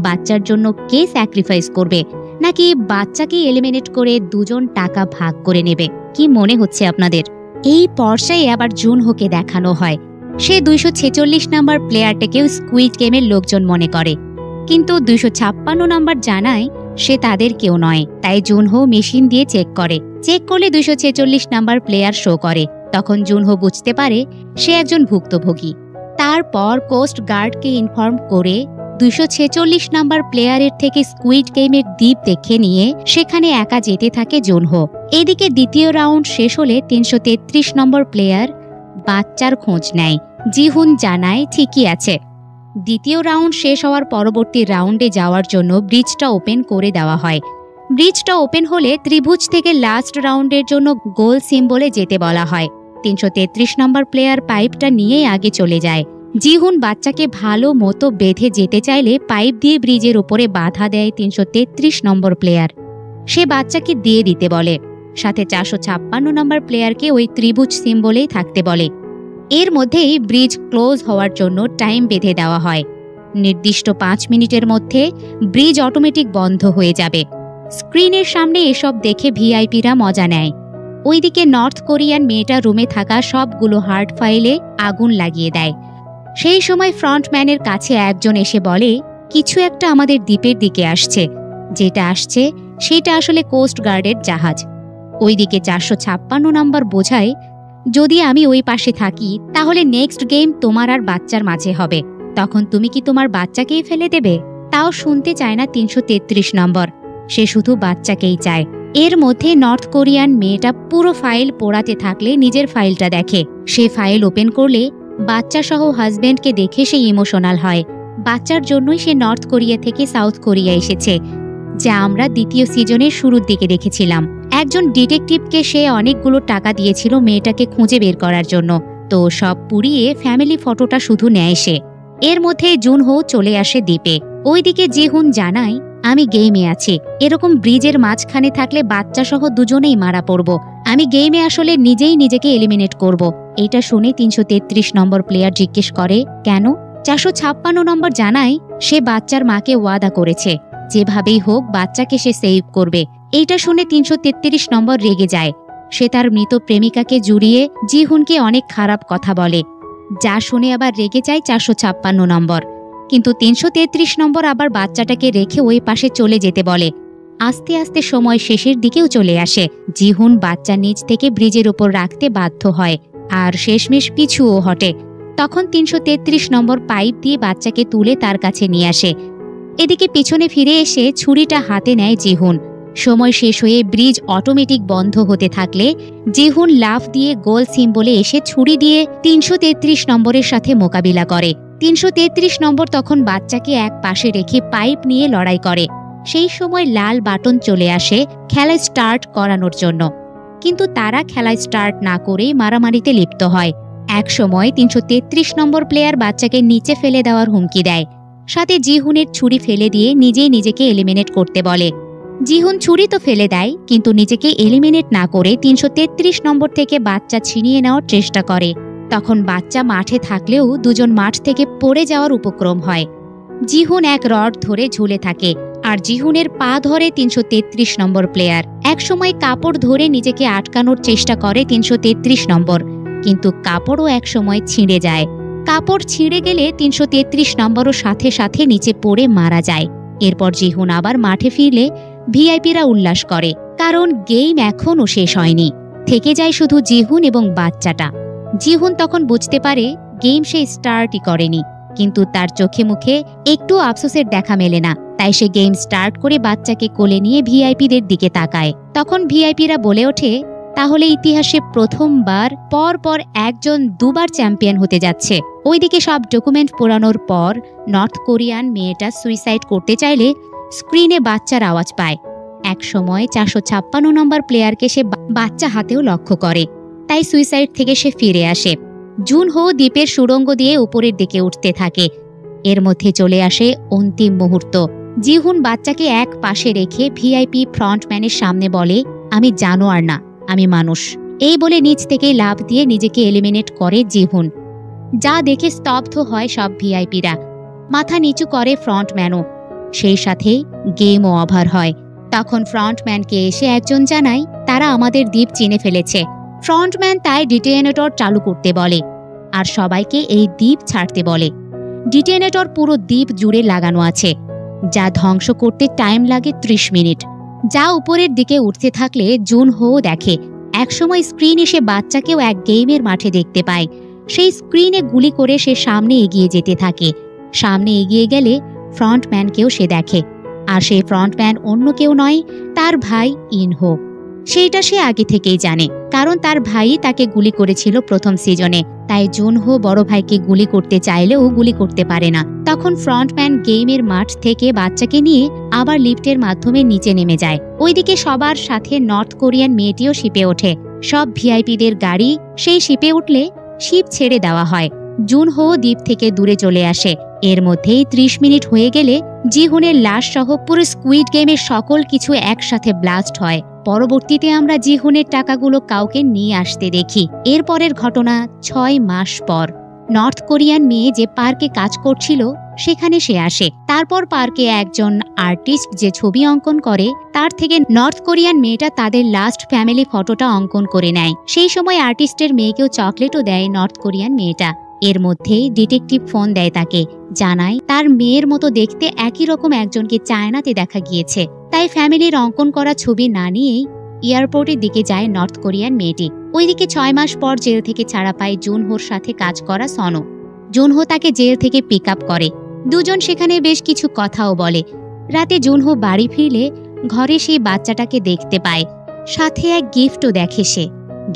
বাচ্চার জন্য কে স্যাক্রিফাইস করবে, নাকি বাচ্চাকে এলিমিনেট করে দুজন টাকা ভাগ করে নেবে? কি মনে হচ্ছে আপনাদের? এই পর্যায়ে আবার জুনহোকে দেখানো হয়। সে 246 নম্বর প্লেয়ারটাকেও স্কুইড গেমের লোকজন মনে করে, কিন্তু 256 নম্বর জানায় সে তাদের কেউ নয়। তাই জুনহো মেশিন দিয়ে চেক করলে 246 নম্বর প্লেয়ার শো করে। তখন জুনহো বুঝতে পারে সে একজন ভুক্তভোগী। তারপর কোস্ট গার্ডকে ইনফর্ম করে 246 নম্বর প্লেয়ারের থেকে স্কুইড গেমের দ্বীপ দেখে নিয়ে সেখানে একা যেতে থাকে জুনহো। এদিকে দ্বিতীয় রাউন্ড শেষ হলে 333 নম্বর প্লেয়ার বাচ্চার খোঁজ নেয়। জিহুন জানায়, ঠিকই আছে। দ্বিতীয় রাউন্ড শেষ হওয়ার পরবর্তী রাউন্ডে যাওয়ার জন্য ব্রিজটা ওপেন করে দেওয়া হয়। ব্রিজটা ওপেন হলে ত্রিভুজ থেকে লাস্ট রাউন্ডের জন্য গোল সিম্বলে যেতে বলা হয়। 333 নম্বর প্লেয়ার পাইপটা নিয়েই আগে চলে যায়। জিহুন বাচ্চাকে ভালো মতো বেঁধে যেতে চাইলে পাইপ দিয়ে ব্রিজের উপরে বাধা দেয় 333 নম্বর প্লেয়ার। সে বাচ্চাকে দিয়ে দিতে বলে, সাথে 456 নম্বর প্লেয়ারকে ওই ত্রিভুজ সিম্বলেই থাকতে বলে। এর মধ্যেই ব্রিজ ক্লোজ হওয়ার জন্য টাইম বেঁধে দেওয়া হয়। নির্দিষ্ট 5 মিনিটের মধ্যে ব্রিজ অটোমেটিক বন্ধ হয়ে যাবে। স্ক্রিনের সামনে এসব দেখে ভিআইপিরা মজা নেয়। ওইদিকে নর্থ কোরিয়ান মেয়েটা রুমে থাকা সবগুলো হার্ড ফাইলে আগুন লাগিয়ে দেয়। সেই সময় ফ্রন্টম্যানের কাছে একজন এসে বলে, কিছু একটা আমাদের দ্বীপের দিকে আসছে। যেটা আসছে সেটা আসলে কোস্ট গার্ডের জাহাজ। ওইদিকে 456 নম্বর বোঝায়, যদি আমি ওই পাশে থাকি তাহলে নেক্সট গেম তোমার আর বাচ্চার মাঝে হবে। তখন তুমি কি তোমার বাচ্চাকেই ফেলে দেবে? তাও শুনতে চায় না 333 নম্বর। সে শুধু বাচ্চাকেই চায়। এর মধ্যে নর্থ কোরিয়ান মেয়েটা পুরো ফাইল পোড়াতে থাকলে নিজের ফাইলটা দেখে। সে ফাইল ওপেন করলে বাচ্চা সহ হাজবেন্ডকে দেখে সে ইমোশনাল হয়। বাচ্চার জন্যই সে নর্থ কোরিয়া থেকে সাউথ কোরিয়া এসেছে, যা আমরা দ্বিতীয় সিজনের শুরুর দিকে দেখেছিলাম। একজন ডিটেকটিভকে সে অনেকগুলো টাকা দিয়েছিল মেয়েটাকে খুঁজে বের করার জন্য। তো সব পুড়িয়ে ফ্যামিলি ফটোটা শুধু নেয় সে। এর মধ্যে জুনহো চলে আসে দ্বীপে। ওইদিকে জিহুন জানায়, আমি গেমে আছি। এরকম ব্রিজের মাঝখানে থাকলে বাচ্চা সহ দুজনেই মারা পড়ব। আমি গেমে আসলে নিজেই নিজেকে এলিমিনেট করব। এটা শুনে 333 নম্বর প্লেয়ার জিজ্ঞেস করে, কেন? 456 নম্বর জানায়, সে বাচ্চার মাকে ওয়াদা করেছে, যেভাবেই হোক বাচ্চাকে সে সেভ করবে। এইটা শুনে 333 নম্বর রেগে যায়। সে তার মৃত প্রেমিকাকে জুড়িয়ে জিহুনকে অনেক খারাপ কথা বলে, যা শুনে আবার রেগে যায় 456 নম্বর। কিন্তু 333 নম্বর আবার বাচ্চাটাকে রেখে ওই পাশে চলে যেতে বলে। আস্তে আস্তে সময় শেষের দিকেও চলে আসে। জিহুন বাচ্চা নিচ থেকে ব্রিজের উপর রাখতে বাধ্য হয়, আর শেষমেশ পিছুও হটে। তখন 333 নম্বর পাইপ দিয়ে বাচ্চাকে তুলে তার কাছে নিয়ে আসে। এদিকে পিছনে ফিরে এসে ছুরিটা হাতে নেয় জিহুন। সময় শেষ হয়ে ব্রিজ অটোমেটিক বন্ধ হতে থাকলে জিহুন লাফ দিয়ে গোল সিম্বলে এসে ছুরি দিয়ে ৩৩৩ নম্বরের সাথে মোকাবিলা করে। ৩৩৩ নম্বর তখন বাচ্চাকে এক পাশে রেখে পাইপ নিয়ে লড়াই করে। সেই সময় লাল বাটন চলে আসে খেলা স্টার্ট করানোর জন্য, কিন্তু তারা খেলা স্টার্ট না করেই মারামারিতে লিপ্ত হয়। এক সময় ৩৩৩ নম্বর প্লেয়ার বাচ্চাকে নিচে ফেলে দেওয়ার হুমকি দেয়, সাথে জিহুনের ছুরি ফেলে দিয়ে নিজেই নিজেকে এলিমিনেট করতে বলে। জিহুন ছুরি তো ফেলে দেয়, কিন্তু নিজেকে এলিমিনেট না করে ৩৩৩ নম্বর থেকে বাচ্চা ছিনিয়ে নেওয়ার চেষ্টা করে। তখন বাচ্চা মাঠে থাকলেও দুজন মাঠ থেকে পড়ে যাওয়ার উপক্রম হয়। জিহুন এক রড ধরে ঝুলে থাকে, আর জিহুনের পা ধরে ৩৩৩ নম্বর প্লেয়ার। একসময় কাপড় ধরে নিজেকে আটকানোর চেষ্টা করে ৩৩৩ নম্বর, কিন্তু কাপড়ও একসময় ছিঁড়ে যায়। কাপড় ছিঁড়ে গেলে ৩৩৩ নম্বরও সাথে সাথে নিচে পড়ে মারা যায়। এরপর জিহুন আবার মাঠে ফিরলে ভিআইপিরা উল্লাস করে, কারণ গেম এখনও শেষ হয়নি। থেকে যায় শুধু জিহুন এবং বাচ্চাটা। জিহুন তখন বুঝতে পারে গেম সে স্টার্টই করেনি, কিন্তু তার চোখে মুখে একটু আফসোসের দেখা মেলে না। তাই সে গেম স্টার্ট করে বাচ্চাকে কোলে নিয়ে ভিআইপিদের দিকে তাকায়। তখন ভিআইপিরা বলে ওঠে, তাহলে ইতিহাসে প্রথমবার পর পর একজন দুবার চ্যাম্পিয়ন হতে যাচ্ছে। ওইদিকে সব ডকুমেন্ট পোড়ানোর পর নর্থ কোরিয়ান মেয়েটা সুইসাইড করতে চাইলে স্ক্রিনে বাচ্চার আওয়াজ পায়। এক সময় ৪৫৬ নম্বর প্লেয়ারকে সে বাচ্চা হাতেও লক্ষ্য করে, তাই সুইসাইড থেকে সে ফিরে আসে। জুনহো দ্বীপের সুড়ঙ্গ দিয়ে উপরের দিকে উঠতে থাকে। এর মধ্যে চলে আসে অন্তিম মুহূর্ত। জিহুন বাচ্চাকে এক পাশে রেখে ভিআইপি ফ্রন্টম্যানের সামনে বলে, আমি জানোয়ার না, আমি মানুষ। এই বলে নিচ থেকে লাফ দিয়ে নিজেকে এলিমিনেট করে জিহুন। যা দেখে স্তব্ধ হয় সব ভিআইপিরা। মাথা নিচু করে ফ্রন্টম্যানও। সেই সাথে গেমও ওভার হয়। তখন ফ্রন্টম্যানকে এসে একজন জানায়, তারা আমাদের দ্বীপ চিনে ফেলেছে। ফ্রন্টম্যান তাই ডিটেনেটর চালু করতে বলে, আর সবাইকে এই দ্বীপ ছাড়তে বলে। ডিটেনেটর পুরো দ্বীপ জুড়ে লাগানো আছে, যা ধ্বংস করতে টাইম লাগে ৩০ মিনিট। যা উপরের দিকে উঠতে থাকলে জুনহো দেখে একসময় স্ক্রিন এসে বাচ্চাকেও এক গেমের মাঠে দেখতে পায়। সেই স্ক্রিনে গুলি করে সে সামনে এগিয়ে যেতে থাকে। সামনে এগিয়ে গেলে ফ্রন্টম্যানকেও সে দেখে, আর সেই ফ্রন্টম্যান অন্য কেউ নয়, তার ভাই ইনহো। সেইটা সে আগে থেকেই জানে, কারণ তার ভাই তাকে গুলি করেছিল প্রথম সিজনে। তাই জুনহো বড় ভাইকে গুলি করতে চাইলেও গুলি করতে পারে না। তখন ফ্রন্টম্যান গেমের মাঠ থেকে বাচ্চাকে নিয়ে আবার লিফটের মাধ্যমে নিচে নেমে যায়। ওইদিকে সবার সাথে নর্থ কোরিয়ান মেয়েটিও শিপে ওঠে। সব ভিআইপিদের গাড়ি সেই শিপে উঠলে শিপ ছেড়ে দেওয়া হয়। জুনহো দ্বীপ থেকে দূরে চলে আসে। এর মধ্যেই ৩০ মিনিট হয়ে গেলে জিহুনের লাশ সহ পুরো স্কুইড গেমের সকল কিছু একসাথে ব্লাস্ট হয়। পরবর্তীতে আমরা জিহুনের টাকাগুলো কাউকে নিয়ে আসতে দেখি। এরপরের ঘটনা ৬ মাস পর। নর্থ কোরিয়ান মেয়ে যে পার্কে কাজ করছিল সেখানে সে আসে। তারপর পার্কে একজন আর্টিস্ট যে ছবি অঙ্কন করে তার থেকে নর্থ কোরিয়ান মেয়েটা তাদের লাস্ট ফ্যামিলি ফটোটা অঙ্কন করে নেয়। সেই সময় আর্টিস্টের মেয়েকেও চকলেটও দেয় নর্থ কোরিয়ান মেয়েটা। এর মধ্যেই ডিটেকটিভ ফোন দেয় তাকে, জানায় তার মেয়ের মতো দেখতে একই রকম একজনকে চায়নাতে দেখা গিয়েছে। তাই ফ্যামিলির অঙ্কন করা ছবি না নিয়েই এয়ারপোর্টের দিকে যায় নর্থ কোরিয়ান মেয়েটি। ওইদিকে ৬ মাস পর জেল থেকে ছাড়া পায় জুনহোর সাথে কাজ করা সনো। জুনহো তাকে জেল থেকে পিক আপ করে। দুজন সেখানে বেশ কিছু কথাও বলে। রাতে জুনহো বাড়ি ফিরলে ঘরে সেই বাচ্চাটাকে দেখতে পায়। সাথে এক গিফটও দেখে সে।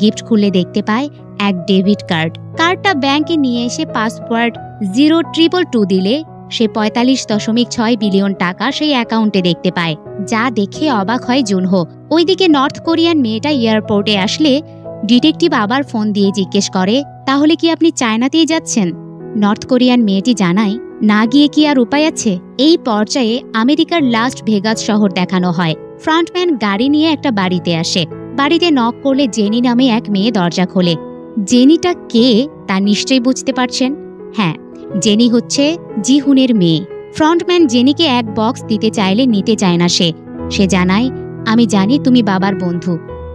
গিফট খুলে দেখতে পায় এক ডেবিট কার্ড। কার্ডটা ব্যাংকে নিয়ে এসে পাসওয়ার্ড 0222 দিলে সে ৪৫.৬ বিলিয়ন টাকা সেই অ্যাকাউন্টে দেখতে পায়। যা দেখে অবাক হয় জুনহো। ওইদিকে নর্থ কোরিয়ান মেয়েটা এয়ারপোর্টে আসলে ডিটেকটিভ আবার ফোন দিয়ে জিজ্ঞেস করে, তাহলে কি আপনি চায়নাতেই যাচ্ছেন? নর্থ কোরিয়ান মেয়েটি জানায়, না গিয়ে কি আর উপায় আছে। এই পর্যায়ে আমেরিকার লাস্ট ভেগাস শহর দেখানো হয়। ফ্রন্টম্যান গাড়ি নিয়ে একটা বাড়িতে আসে। বাড়িতে নক করলে জেনি নামে এক মেয়ে দরজা খোলে। জেনিটা কে তা নিশ্চয়ই বুঝতে পারছেন। হ্যাঁ, জেনি হচ্ছে জিহুনের মেয়ে। ফ্রন্টম্যান জেনিকে এক বক্স দিতে চাইলে নিতে চায় না সে জানায়, আমি জানি তুমি বাবার বন্ধু,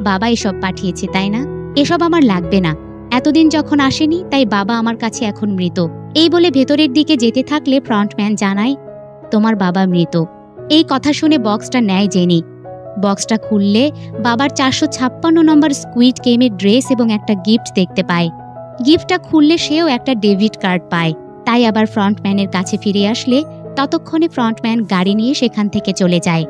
বাবা এসব পাঠিয়েছে তাই না? এসব আমার লাগবে না, এতদিন যখন আসেনি তাই বাবা আমার কাছে এখন মৃত। এই বলে ভেতরের দিকে যেতে থাকলে ফ্রন্টম্যান জানায়, তোমার বাবা মৃত। এই কথা শুনে বক্সটা নেয় জেনি। বক্সটা খুললে বাবার ৪৫৬ নম্বর স্কুইড গেমের ড্রেস এবং একটা গিফট দেখতে পায়। গিফটটা খুললে সেও একটা ডেবিট কার্ড পায়। তাই আবার ফ্রন্টম্যানের কাছে ফিরে আসলে ততক্ষণে ফ্রন্টম্যান গাড়ি নিয়ে সেখান থেকে চলে যায়।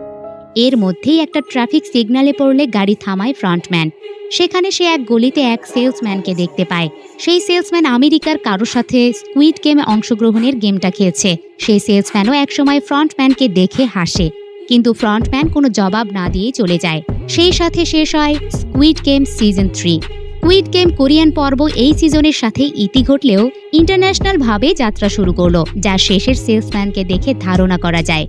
এর মধ্যেই একটা ট্রাফিক সিগন্যালে পড়লে গাড়ি থামায় ফ্রন্টম্যান। সেখানে সে এক গলিতে এক সেলসম্যানকে দেখতে পায়। সেই সেলসম্যান আমেরিকার কারো সাথে স্কুইড গেমে অংশগ্রহণের গেমটা খেলছে। সেই সেলসম্যানও একসময় ফ্রন্টম্যানকে দেখে হাসে, কিন্তু ফ্রন্টম্যান কোনো জবাব না দিয়ে চলে যায়। সেই সাথে শেষ হয় squid game season 3। Squid game Korean পর্ব এই সিজনের সাথে ইতি ঘটলেও ইন্টারন্যাশনাল ভাবে যাত্রা শুরু করলো, যা শেষের সেলসম্যানকে দেখে ধারণা করা যায়